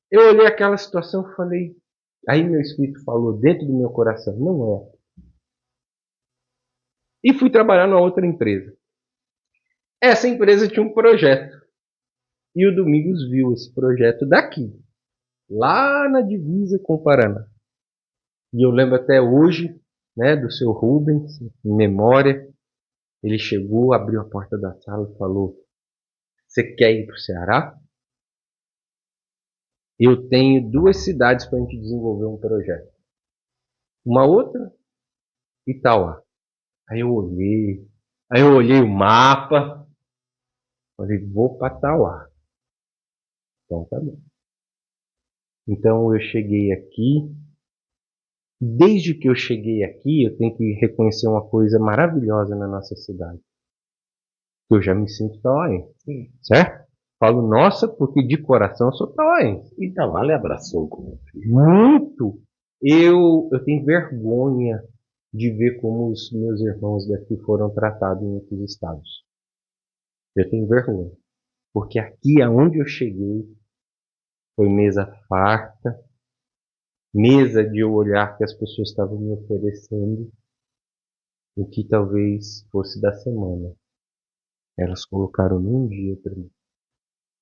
eu olhei aquela situação e falei, aí meu espírito falou dentro do meu coração, não é. E fui trabalhar numa outra empresa. Essa empresa tinha um projeto. E o Domingos viu esse projeto daqui, lá na divisa com o Paraná. E eu lembro até hoje, né, do seu Rubens, em memória. Ele chegou, abriu a porta da sala e falou: você quer ir para o Ceará? Eu tenho 2 cidades para a gente desenvolver um projeto. Uma outra, Itauá. Aí eu olhei, Aí eu olhei o mapa, falei, vou para Tauá. Então tá bom. Então eu cheguei aqui. Desde que eu cheguei aqui, eu tenho que reconhecer uma coisa maravilhosa na nossa cidade. Eu já me sinto tauaense, certo? Falo, nossa, porque de coração eu sou tauaense. E Tauá lhe abraçou como filho. Muito! Eu tenho vergonha de ver como os meus irmãos daqui foram tratados em outros estados. Eu tenho vergonha. Porque aqui aonde eu cheguei foi mesa farta, mesa de eu olhar que as pessoas estavam me oferecendo o que talvez fosse da semana. Elas colocaram num dia para mim.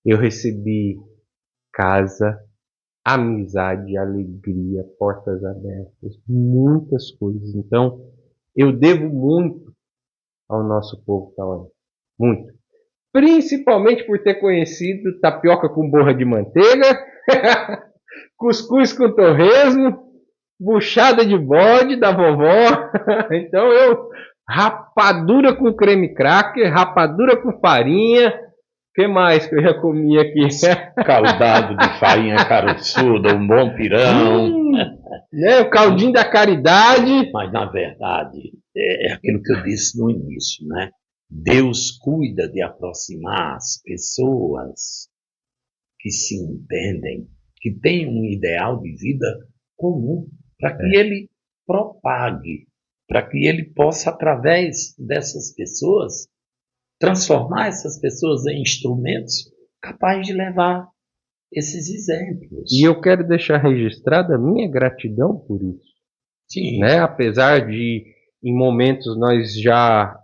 Eu recebi casa, amizade, alegria, portas abertas, muitas coisas. Então, eu devo muito ao nosso povo tauaense. Muito. Principalmente por ter conhecido tapioca com borra de manteiga, cuscuz com torresmo, buchada de bode da vovó. Então rapadura com creme cracker, rapadura com farinha. O que mais que eu já comi aqui? Caldado de farinha caroçuda, um bom pirão. Né? O caldinho da caridade. Mas, na verdade, é aquilo que eu disse no início, né? Deus cuida de aproximar as pessoas que se entendem, que têm um ideal de vida comum, para que ele propague, para que ele possa, através dessas pessoas, transformar essas pessoas em instrumentos capazes de levar esses exemplos. E eu quero deixar registrada a minha gratidão por isso. Sim. Né? Apesar de, em momentos, nós já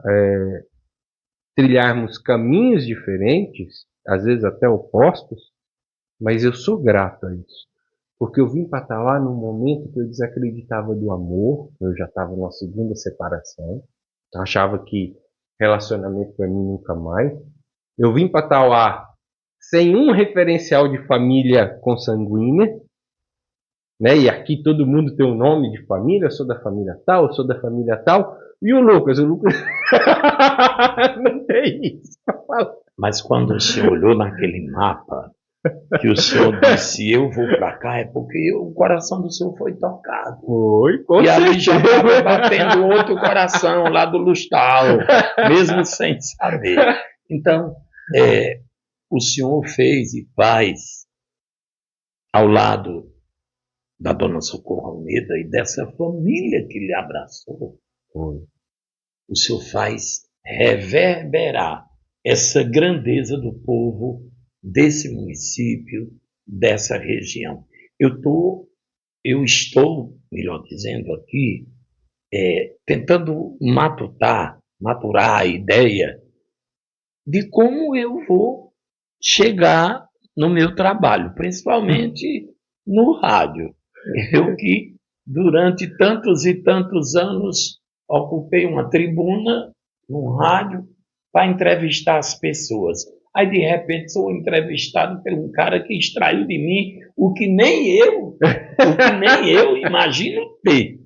trilharmos caminhos diferentes, às vezes até opostos, mas eu sou grato a isso. Porque eu vim para estar lá num momento que eu desacreditava do amor, eu já estava numa segunda separação, eu achava que relacionamento para mim nunca mais. Eu vim para Tauá sem um referencial de família consanguínea, né? E aqui todo mundo tem um nome de família, eu sou da família tal, eu sou da família tal. E o Lucas não tem isso. Mas quando o senhor olhou naquele mapa, que o senhor disse, eu vou para cá, é porque o coração do senhor foi tocado. Foi, com e certeza. ali já estava batendo outro coração lá do Lustal, mesmo sem saber. Então, o senhor fez e faz, ao lado da dona Socorro Almeida e dessa família que lhe abraçou, o senhor faz reverberar essa grandeza do povo desse município, dessa região. Eu estou, melhor dizendo aqui, tentando maturar a ideia de como eu vou chegar no meu trabalho, principalmente no rádio. Eu que durante tantos e tantos anos ocupei uma tribuna no rádio para entrevistar as pessoas. Aí, de repente, sou entrevistado por um cara que extraiu de mim o que nem eu imagino ter.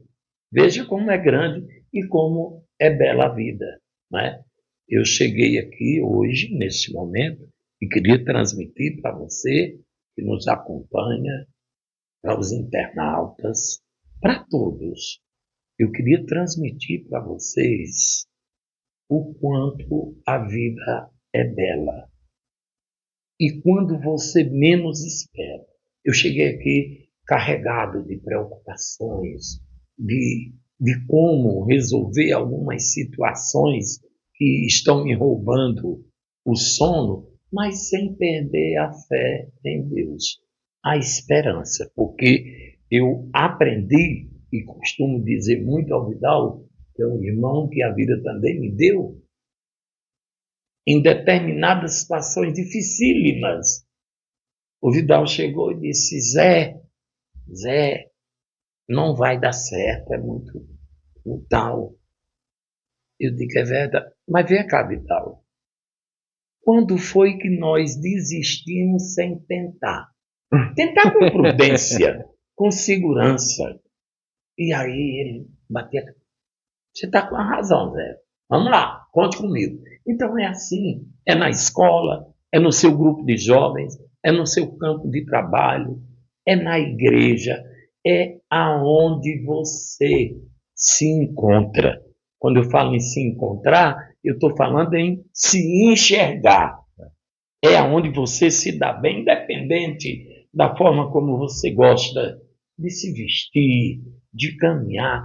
Veja como é grande e como é bela a vida, né? Eu cheguei aqui hoje, nesse momento, e queria transmitir para você que nos acompanha, para os internautas, para todos. Eu queria transmitir para vocês o quanto a vida é bela. E quando você menos espera. Eu cheguei aqui carregado de preocupações, de como resolver algumas situações que estão me roubando o sono, mas sem perder a fé em Deus, a esperança, porque eu aprendi, e costumo dizer muito ao Vidal, que é um irmão que a vida também me deu, em determinadas situações dificílimas. O Vidal chegou e disse, Zé, não vai dar certo, é muito tal. Eu digo, é verdade. Mas vem cá, Vidal. Quando foi que nós desistimos sem tentar? Tentar com prudência, com segurança. E aí ele batia. Você está com a razão, Zé. Vamos lá, conte comigo. Então é assim, é na escola, é no seu grupo de jovens, é no seu campo de trabalho, é na igreja, é aonde você se encontra. Quando eu falo em se encontrar, eu estou falando em se enxergar. É aonde você se dá bem, independente da forma como você gosta de se vestir, de caminhar.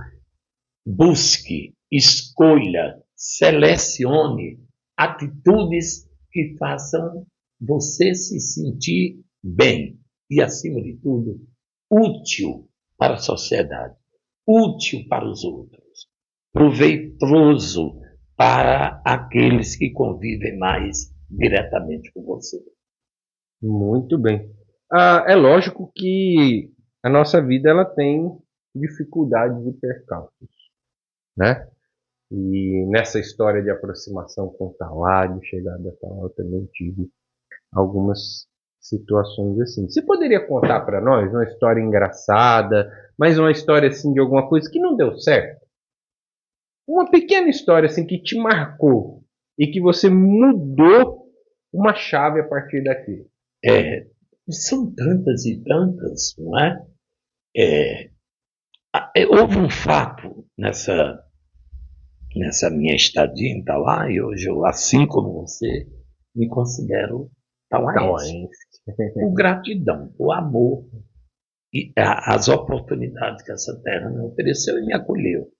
Busque, escolha, selecione atitudes que façam você se sentir bem e, acima de tudo, útil para a sociedade, útil para os outros, proveitoso para aqueles que convivem mais diretamente com você. Muito bem. É lógico que a nossa vida ela tem dificuldades e percalços, né? E nessa história de aproximação com Tauá, de chegada a Tauá, eu também tive algumas situações assim. Você poderia contar para nós uma história engraçada, mas uma história assim de alguma coisa que não deu certo? Uma pequena história assim que te marcou e que você mudou uma chave a partir daquilo. São tantas e tantas, não é? Houve um fato nessa minha estadia em Itauá, e hoje eu, assim como você, me considero tauaense. Tauaense. Por gratidão, por amor e as oportunidades que essa terra me ofereceu e me acolheu.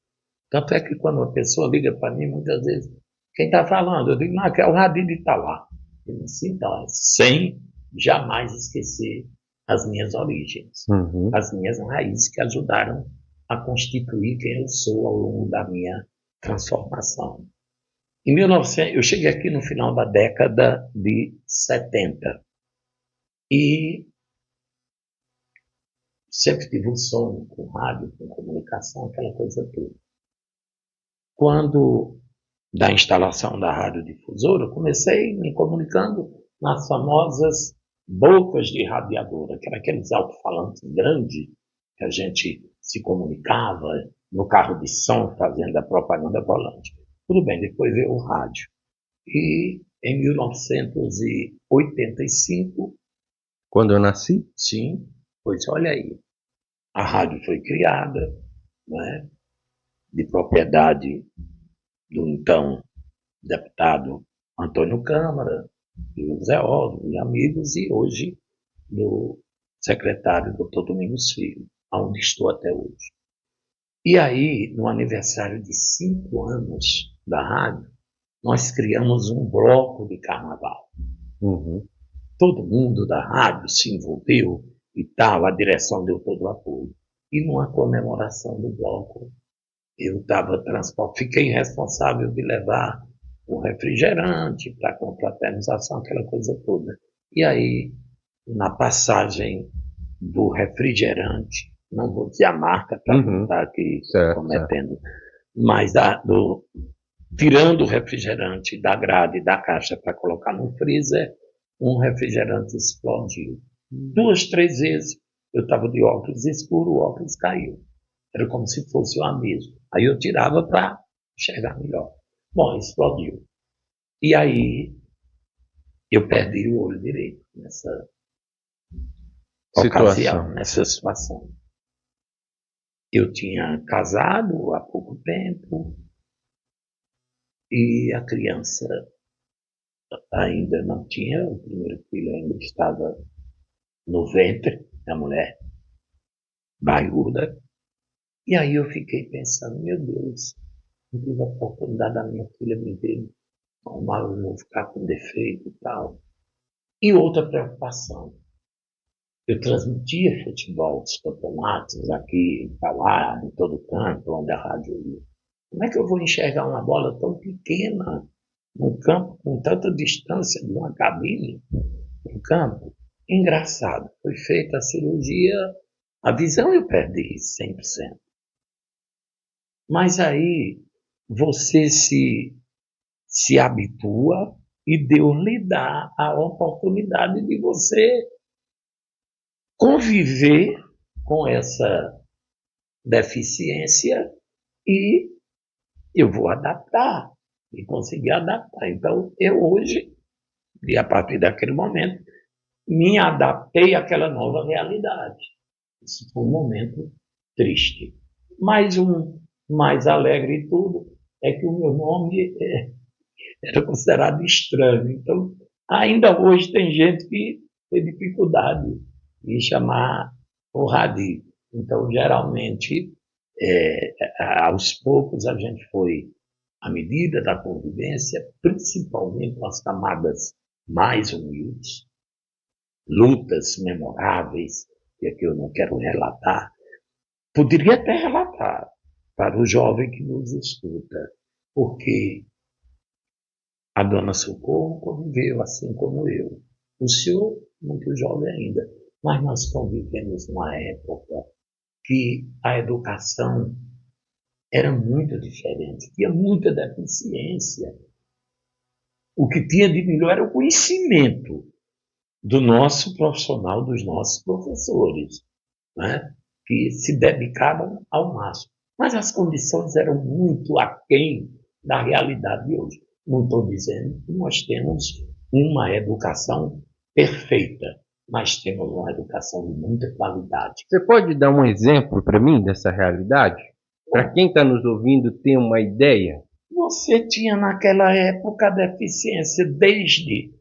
Tanto é que quando uma pessoa liga para mim, muitas vezes, quem está falando? Eu digo, não, que é o Radim de Itauá. Eu disse, então, sem jamais esquecer as minhas origens, Uhum. as minhas raízes que ajudaram a constituir quem eu sou ao longo da minha transformação. Em 1900, eu cheguei aqui no final da década de 70 e sempre tive um sonho com rádio, com comunicação, aquela coisa toda. Quando da instalação da radiodifusora, eu comecei me comunicando nas famosas bocas de radiadora, que eram aqueles alto-falantes grandes que a gente se comunicava no carro de som fazendo a propaganda volante. Tudo bem, depois veio o rádio. E em 1985, Quando eu nasci? sim, pois olha aí, a rádio foi criada, né, de propriedade do então deputado Antônio Câmara, do Zé Osmo e amigos, e hoje do secretário Dr. Domingos Filho, onde estou até hoje. E aí, no aniversário de 5 anos da rádio, nós criamos um bloco de carnaval. Uhum. Todo mundo da rádio se envolveu e tal, a direção deu todo o apoio. E numa comemoração do bloco, eu fiquei responsável de levar o refrigerante para a confraternização, aquela coisa toda. E aí, na passagem do refrigerante, não vou dizer a marca para não estar aqui cometendo, mas tirando o refrigerante da grade da caixa para colocar no freezer, um refrigerante explodiu. 2, 3 vezes eu estava de óculos escuro, o óculos caiu. Era como se fosse uma mesa. Aí eu tirava para enxergar melhor. Bom, explodiu. E aí eu perdi o olho direito nessa ocasião, nessa situação. Eu tinha casado há pouco tempo e a criança ainda não tinha, o primeiro filho ainda estava no ventre da mulher, barriguda. E aí eu fiquei pensando, meu Deus, não tive a oportunidade da minha filha me ver, como eu vou ficar com defeito e tal. E outra preocupação, eu transmitia futebol dos campeonatos aqui, lá, em todo canto, onde a rádio ia. Como é que eu vou enxergar uma bola tão pequena num campo com tanta distância de uma cabine no campo? Engraçado, foi feita a cirurgia, a visão eu perdi 100%. Mas aí você se habitua e Deus lhe dá a oportunidade de você conviver com essa deficiência e eu vou adaptar. e conseguir adaptar. Então, eu hoje, e a partir daquele momento, me adaptei àquela nova realidade. Isso foi um momento triste. Mais um mais alegre e tudo é que o meu nome era considerado estranho. Então, ainda hoje tem gente que tem dificuldade em chamar o Hadi. Então, geralmente, aos poucos, a gente foi, à medida da convivência, principalmente com as camadas mais humildes, lutas memoráveis, que aqui eu não quero relatar, poderia até relatar para o jovem que nos escuta, porque a dona Socorro conviveu assim como eu. O senhor, muito jovem ainda, mas nós convivemos numa época que a educação era muito diferente, tinha muita deficiência. O que tinha de melhor era o conhecimento do nosso profissional, dos nossos professores, né? Que se dedicavam ao máximo. Mas as condições eram muito aquém da realidade de hoje. Não estou dizendo que nós temos uma educação perfeita, mas temos uma educação de muita qualidade. Você pode dar um exemplo para mim dessa realidade? Para quem está nos ouvindo ter uma ideia? Você tinha naquela época a deficiência desde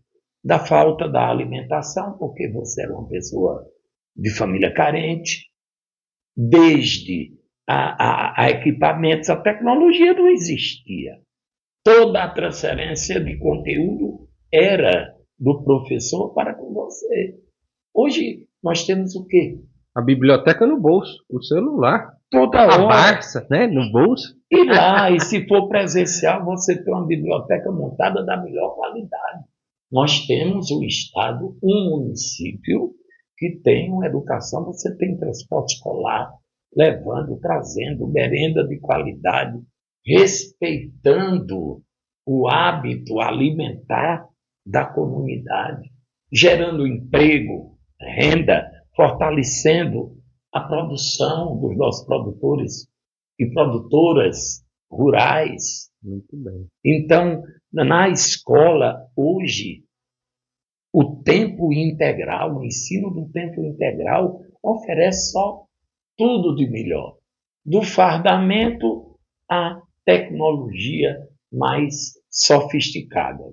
da falta da alimentação, porque você era uma pessoa de família carente, desde a equipamentos, a tecnologia não existia. Toda a transferência de conteúdo era do professor para com você. Hoje nós temos o quê? A biblioteca no bolso, o celular, Toda a hora. Barça, né, no bolso. E lá, e se for presencial, você tem uma biblioteca montada da melhor qualidade. Nós temos o Estado, um município que tem uma educação, você tem transporte escolar, levando, trazendo merenda de qualidade, respeitando o hábito alimentar da comunidade, gerando emprego, renda, fortalecendo a produção dos nossos produtores e produtoras rurais. Muito bem. Então, na escola, hoje, o tempo integral, o ensino do tempo integral, oferece só tudo de melhor. Do fardamento à tecnologia mais sofisticada.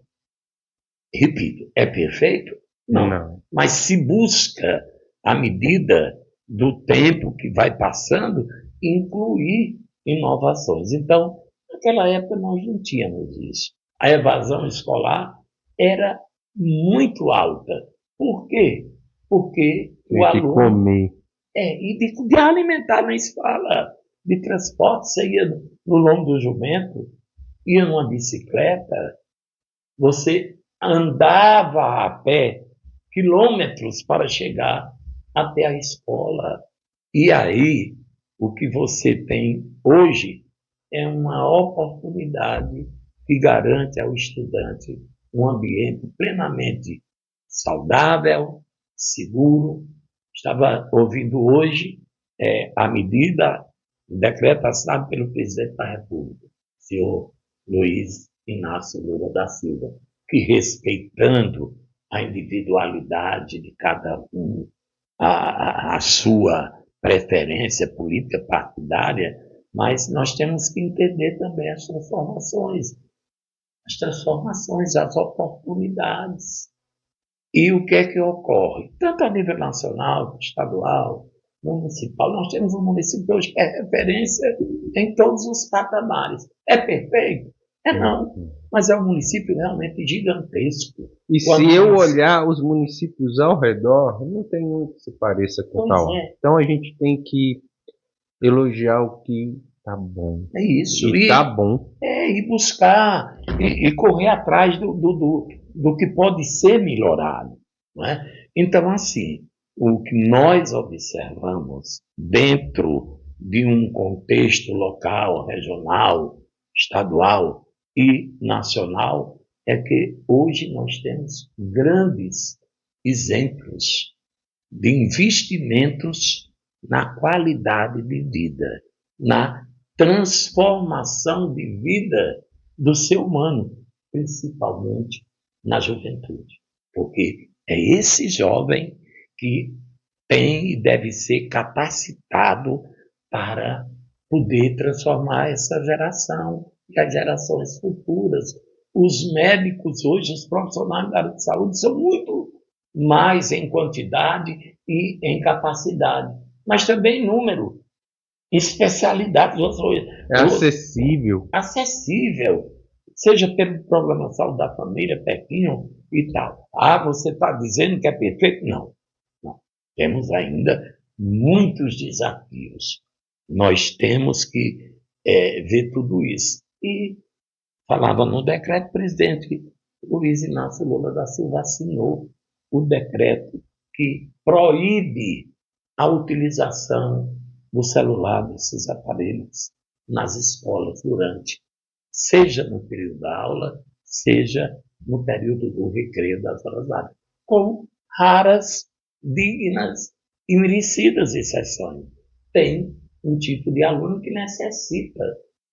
Repito, é perfeito? Não. Mas se busca, à medida do tempo que vai passando, incluir inovações. Então, naquela época nós não tínhamos isso. A evasão escolar era muito alta. Por quê? Porque o aluno... comer. E de alimentar na escola, de transporte, você ia no lombo do jumento, ia numa bicicleta, você andava a pé quilômetros para chegar até a escola. E aí, o que você tem hoje é uma oportunidade que garante ao estudante um ambiente plenamente saudável, seguro. Estava ouvindo hoje a medida, o decreto assinado pelo presidente da República, senhor Luiz Inácio Lula da Silva, que respeitando a individualidade de cada um, a sua preferência política partidária, mas nós temos que entender também as transformações, as oportunidades. E o que é que ocorre? Tanto a nível nacional, estadual, municipal, nós temos um município hoje que é referência em todos os patamares. É perfeito? Não, mas é um município realmente gigantesco. E se eu olhar os municípios ao redor, não tem um que se pareça com tal. Então a gente tem que elogiar o que tá bom. É isso. E tá bom. E buscar, e correr atrás do que pode ser melhorado. Não é? Então, assim, o que nós observamos dentro de um contexto local, regional, estadual e nacional é que hoje nós temos grandes exemplos de investimentos na qualidade de vida, na transformação de vida do ser humano, principalmente na juventude. Porque é esse jovem que tem e deve ser capacitado para poder transformar essa geração e as gerações futuras. Os médicos hoje, os profissionais da área de saúde, são muito mais em quantidade e em capacidade, mas também em número, em especialidades. É acessível. Acessível, seja pelo programa de saúde da família, pertinho e tal. Ah, você está dizendo que é perfeito? Não, não. Temos ainda muitos desafios. Nós temos que ver tudo isso. E falava no decreto, o presidente Luiz Inácio Lula da Silva assinou o decreto que proíbe a utilização do celular, desses aparelhos, nas escolas durante, seja no período da aula, seja no período do recreio das horas vagas, com raras, dignas e merecidas exceções. Tem um tipo de aluno que necessita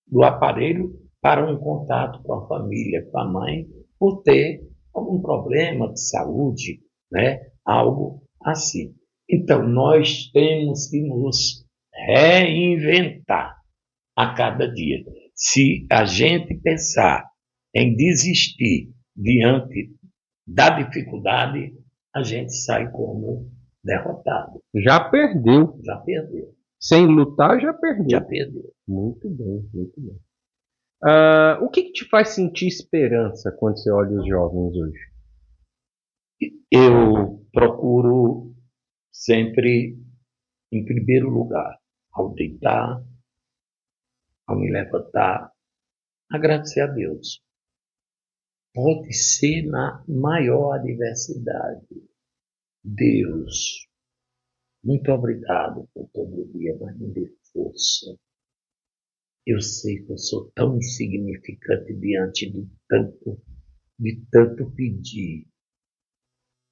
do aparelho para um contato com a família, com a mãe, por ter algum problema de saúde, né? Algo assim. Então, nós temos que nos reinventar a cada dia. Se a gente pensar em desistir diante da dificuldade, a gente sai como derrotado. Já perdeu. Já perdeu. Sem lutar, já perdeu. Já perdeu. Muito bem, muito bem. O que te faz sentir esperança quando você olha os jovens hoje? Eu procuro sempre, em primeiro lugar, ao deitar, ao me levantar, agradecer a Deus. Pode ser na maior adversidade. Deus, muito obrigado por todo dia, mas me dê força. Eu sei que eu sou tão insignificante diante de tanto pedir.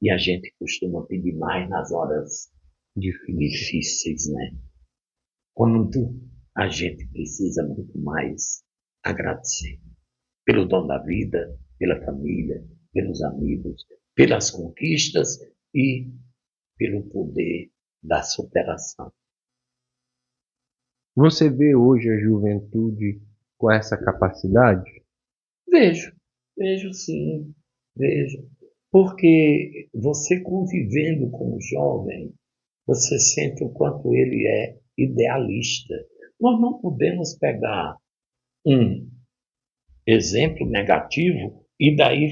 E a gente costuma pedir mais nas horas difíceis, né? Quando a gente precisa muito mais agradecer pelo dom da vida, pela família, pelos amigos, pelas conquistas e pelo poder da superação. Você vê hoje a juventude com essa capacidade? Vejo sim, vejo. Porque você convivendo com o jovem, você sente o quanto ele é idealista. Nós não podemos pegar um exemplo negativo e daí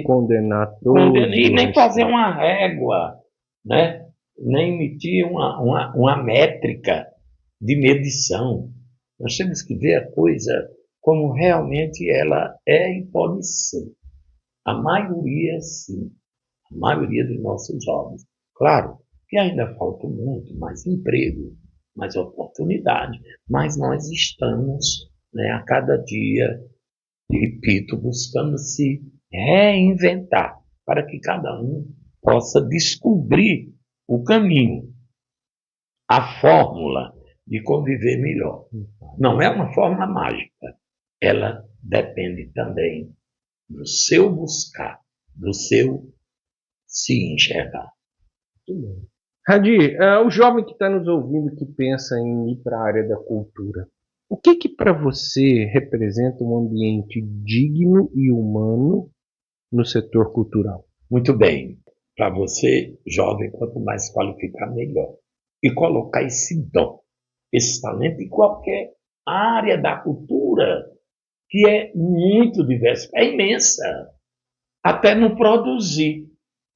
condenar todo. E nem fazer uma régua, né? Nem emitir uma métrica de medição. Nós temos que ver a coisa como realmente ela é e pode ser. A maioria, sim. A maioria dos nossos jovens. Claro que ainda falta muito mais emprego, mais oportunidade, mas nós estamos, né, a cada dia, repito, buscando se reinventar para que cada um possa descobrir o caminho, a fórmula de conviver melhor. Não é uma fórmula mágica. Ela depende também do seu buscar, do seu se enxergar. Radi, o jovem que está nos ouvindo que pensa em ir para a área da cultura, o que para você representa um ambiente digno e humano no setor cultural? Muito bem. Para você, jovem, quanto mais qualificar, melhor. E colocar esse dom, esse talento em qualquer área da cultura, que é muito diversa, é imensa. Até no produzir,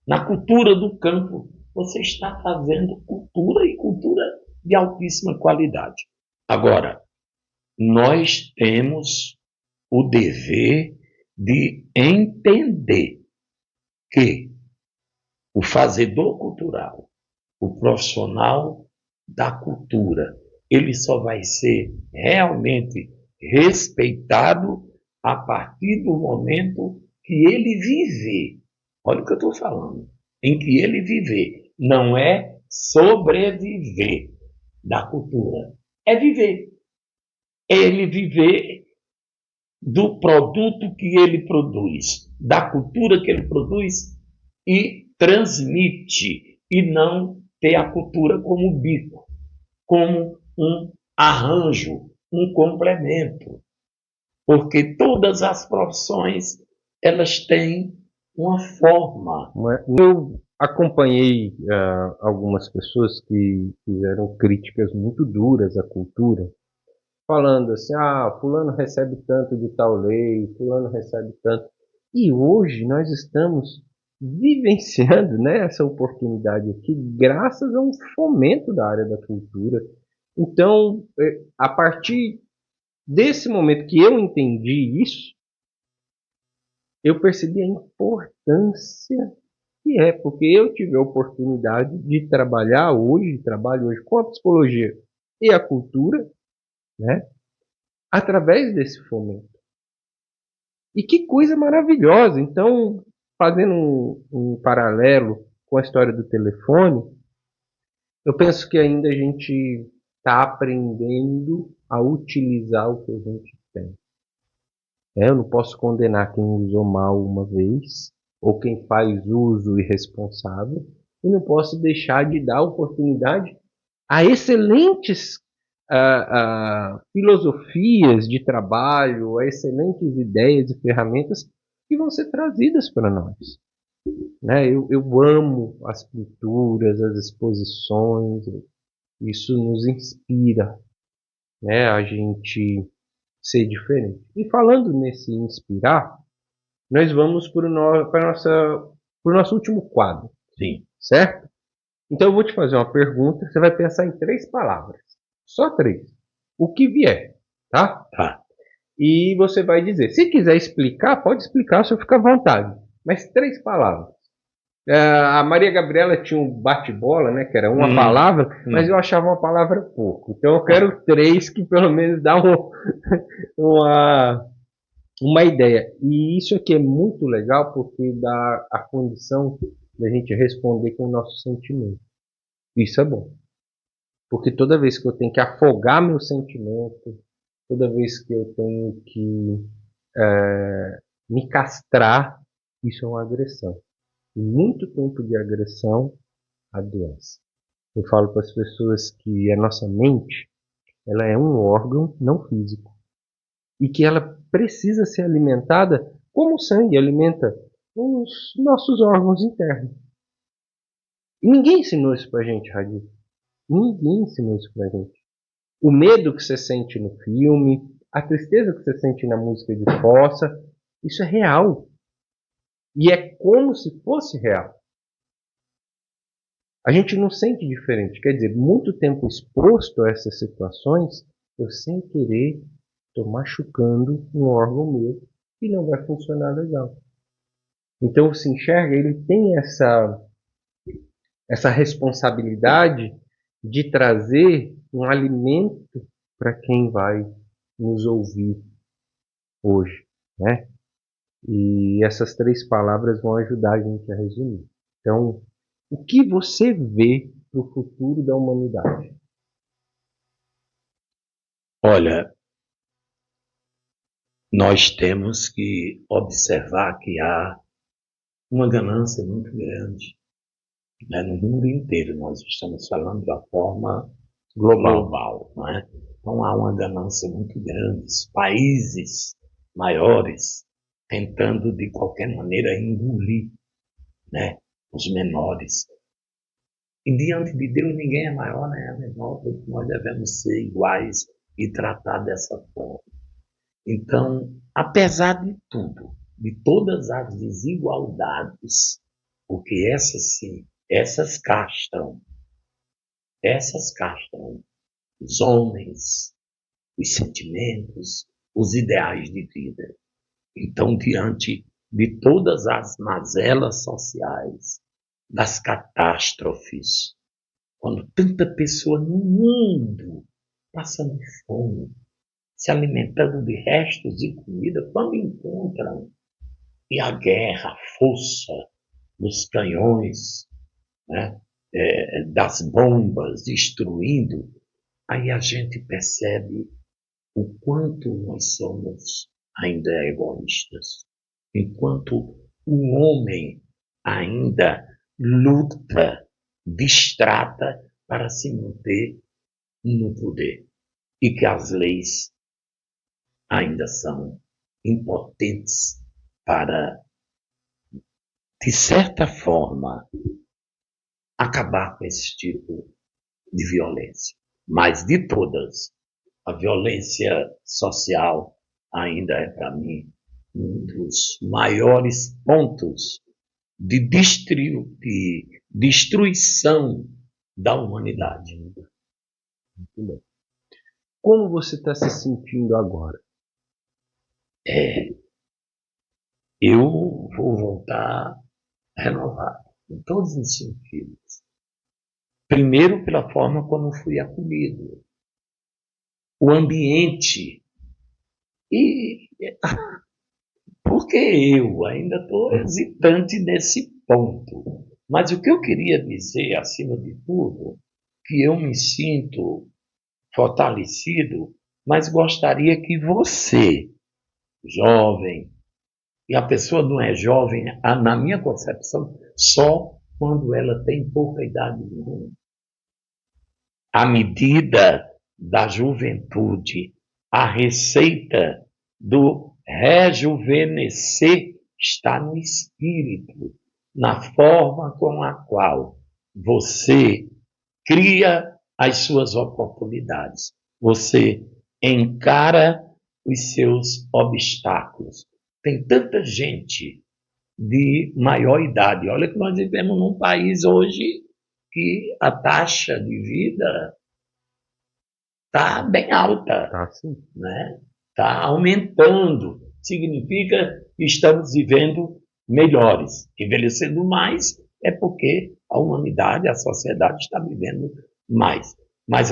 na cultura do campo, você está fazendo cultura e cultura de altíssima qualidade. Agora, nós temos o dever de entender que o fazedor cultural, o profissional da cultura, ele só vai ser realmente respeitado a partir do momento que ele viver. Olha o que eu estou falando. Em que ele viver. Não é sobreviver da cultura. É viver. É ele viver do produto que ele produz, da cultura que ele produz e transmite, e não ter a cultura como bico, como um arranjo, um complemento, porque todas as profissões elas têm uma forma. Eu acompanhei algumas pessoas que fizeram críticas muito duras à cultura, falando assim, fulano recebe tanto de tal lei, fulano recebe tanto. E hoje nós estamos vivenciando, né, essa oportunidade aqui graças a um fomento da área da cultura. Então, a partir desse momento que eu entendi isso, eu percebi a importância que é, porque eu tive a oportunidade de trabalho hoje com a psicologia e a cultura, né, através desse fomento. E que coisa maravilhosa! Então, fazendo um paralelo com a história do telefone, eu penso que ainda a gente está aprendendo a utilizar o que a gente tem. Eu não posso condenar quem usou mal uma vez, ou quem faz uso irresponsável, e não posso deixar de dar oportunidade a excelentes filosofias de trabalho, a excelentes ideias e ferramentas que vão ser trazidas para nós. Né? Eu amo as pinturas, as exposições, isso nos inspira, né? A gente ser diferente. E falando nesse inspirar, nós vamos para o nosso último quadro. Sim. Certo? Então eu vou te fazer uma pergunta, você vai pensar em 3 palavras. Só 3. O que vier, tá? Tá. E você vai dizer. Se quiser explicar, pode explicar, só fica à vontade. Mas 3 palavras. A Maria Gabriela tinha um bate-bola, né? Que era uma palavra, mas eu achava uma palavra pouco. Então eu quero 3 que pelo menos dá uma ideia. E isso aqui é muito legal porque dá a condição da gente responder com o nosso sentimento. Isso é bom. Porque toda vez que eu tenho que afogar meu sentimento, toda vez que eu tenho que me castrar, isso é uma agressão. E muito tempo de agressão adoece. Eu falo para as pessoas que a nossa mente, ela é um órgão não físico. E que ela precisa ser alimentada como o sangue alimenta os nossos órgãos internos. E ninguém ensinou isso pra gente, Radir. Ninguém ensinou isso pra gente. O medo que você sente no filme, a tristeza que você sente na música de fossa, isso é real. E é como se fosse real. A gente não sente diferente. Quer dizer, muito tempo exposto a essas situações, eu sem querer estou machucando um órgão meu e não vai funcionar legal. Então se enxerga, ele tem essa responsabilidade de trazer um alimento para quem vai nos ouvir hoje, né? E essas 3 palavras vão ajudar a gente a resumir. Então, o que você vê para o futuro da humanidade? Olha, nós temos que observar que há uma ganância muito grande, né, no mundo inteiro. Nós estamos falando de uma forma global, não é? Então há uma ganância muito grande. Os países maiores tentando de qualquer maneira engolir, né, os menores. E diante de Deus ninguém é maior nem é menor, todos nós devemos ser iguais e tratar dessa forma. Então, apesar de tudo, de todas as desigualdades, porque essas sim, essas castram os homens, os sentimentos, os ideais de vida. Então, diante de todas as mazelas sociais, das catástrofes, quando tanta pessoa no mundo passando fome, se alimentando de restos de comida, quando encontram e a guerra, a força dos canhões, né, das bombas destruindo, aí a gente percebe o quanto nós somos ainda egoístas, enquanto o homem ainda luta, distrata para se manter no poder, e que as leis ainda são impotentes para, de certa forma, acabar com esse tipo de violência. Mas de todas, a violência social ainda é, para mim, um dos maiores pontos de destruição da humanidade. Muito bem. Como você está se sentindo agora? Eu vou voltar renovado, em todos os sentidos. Primeiro, pela forma como fui acolhido. O ambiente. E porque eu ainda estou hesitante nesse ponto. Mas o que eu queria dizer, acima de tudo, que eu me sinto fortalecido, mas gostaria que você, jovem, e a pessoa não é jovem, na minha concepção, só quando ela tem pouca idade nenhuma. A medida da juventude, a receita do rejuvenescer está no espírito, na forma com a qual você cria as suas oportunidades. Você encara os seus obstáculos. Tem tanta gente de maior idade. Olha que nós vivemos num país hoje que a taxa de vida está bem alta, Tá sim. né? Está aumentando. Significa que estamos vivendo melhores. Envelhecendo mais é porque a humanidade, a sociedade está vivendo mais. Mas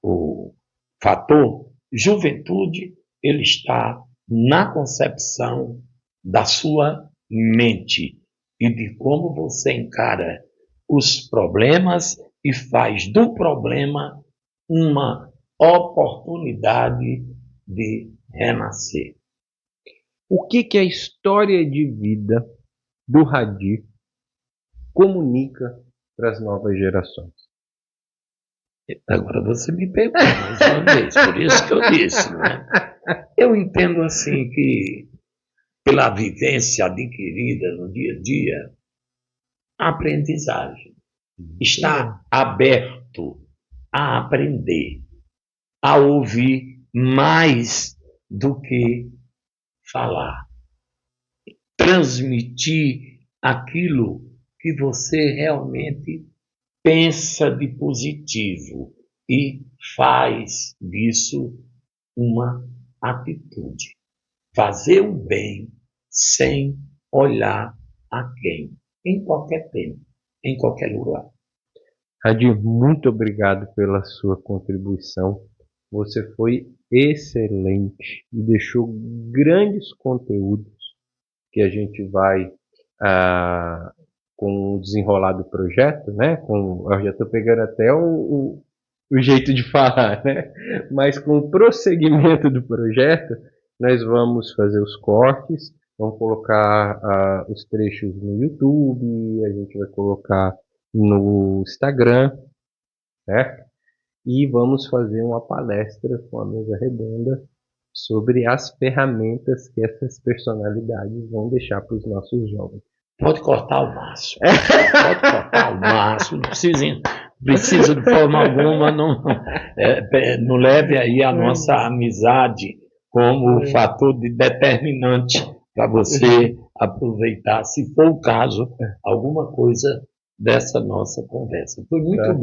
o fator juventude, ele está na concepção da sua mente e de como você encara os problemas e faz do problema uma oportunidade de renascer. O que a história de vida do Hadi comunica para as novas gerações? Agora você me pegou mais uma vez, por isso que eu disse, né? Eu entendo assim que, pela vivência adquirida no dia a dia, a aprendizagem está aberto a aprender, a ouvir mais do que falar, transmitir aquilo que você realmente pensa de positivo e faz disso uma atitude. Fazer o bem sem olhar a quem, em qualquer tempo, em qualquer lugar. Hadi, muito obrigado pela sua contribuição. Você foi excelente e deixou grandes conteúdos que a gente vai, com o desenrolar do projeto, né? Eu já estou pegando até o jeito de falar, né? Mas com o prosseguimento do projeto, nós vamos fazer os cortes, vamos colocar os trechos no YouTube, a gente vai colocar no Instagram, certo? E vamos fazer uma palestra com a mesa redonda sobre as ferramentas que essas personalidades vão deixar para os nossos jovens. Pode cortar o máximo. Pode cortar o máximo. Não precisa de forma alguma. Não leve aí a nossa amizade como fator determinante para você aproveitar, se for o caso, alguma coisa dessa nossa conversa. Foi muito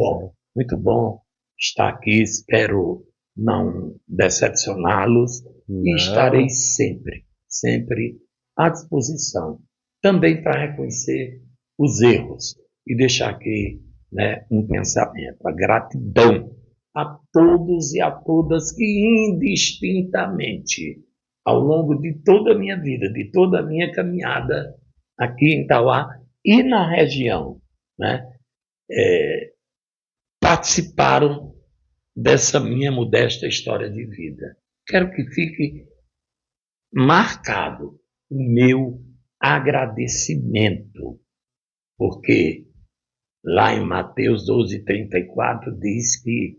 bom estar aqui. Espero não decepcioná-los e estarei sempre à disposição. Também para reconhecer os erros e deixar aqui, né, um pensamento, a gratidão a todos e a todas que indistintamente, ao longo de toda a minha vida, de toda a minha caminhada aqui em Tauá e na região, né, participaram dessa minha modesta história de vida. Quero que fique marcado o meu agradecimento, porque lá em Mateus 12:34 diz que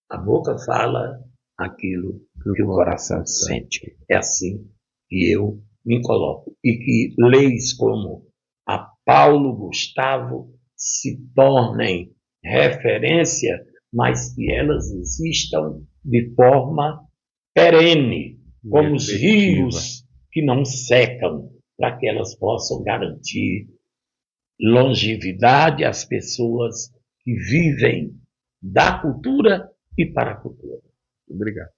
a boca fala aquilo que o coração sente. É assim que eu me coloco. E que leis como a Paulo Gustavo se tornem referência, mas que elas existam de forma perene, como os rios que não secam, para que elas possam garantir longevidade às pessoas que vivem da cultura e para a cultura. Obrigado.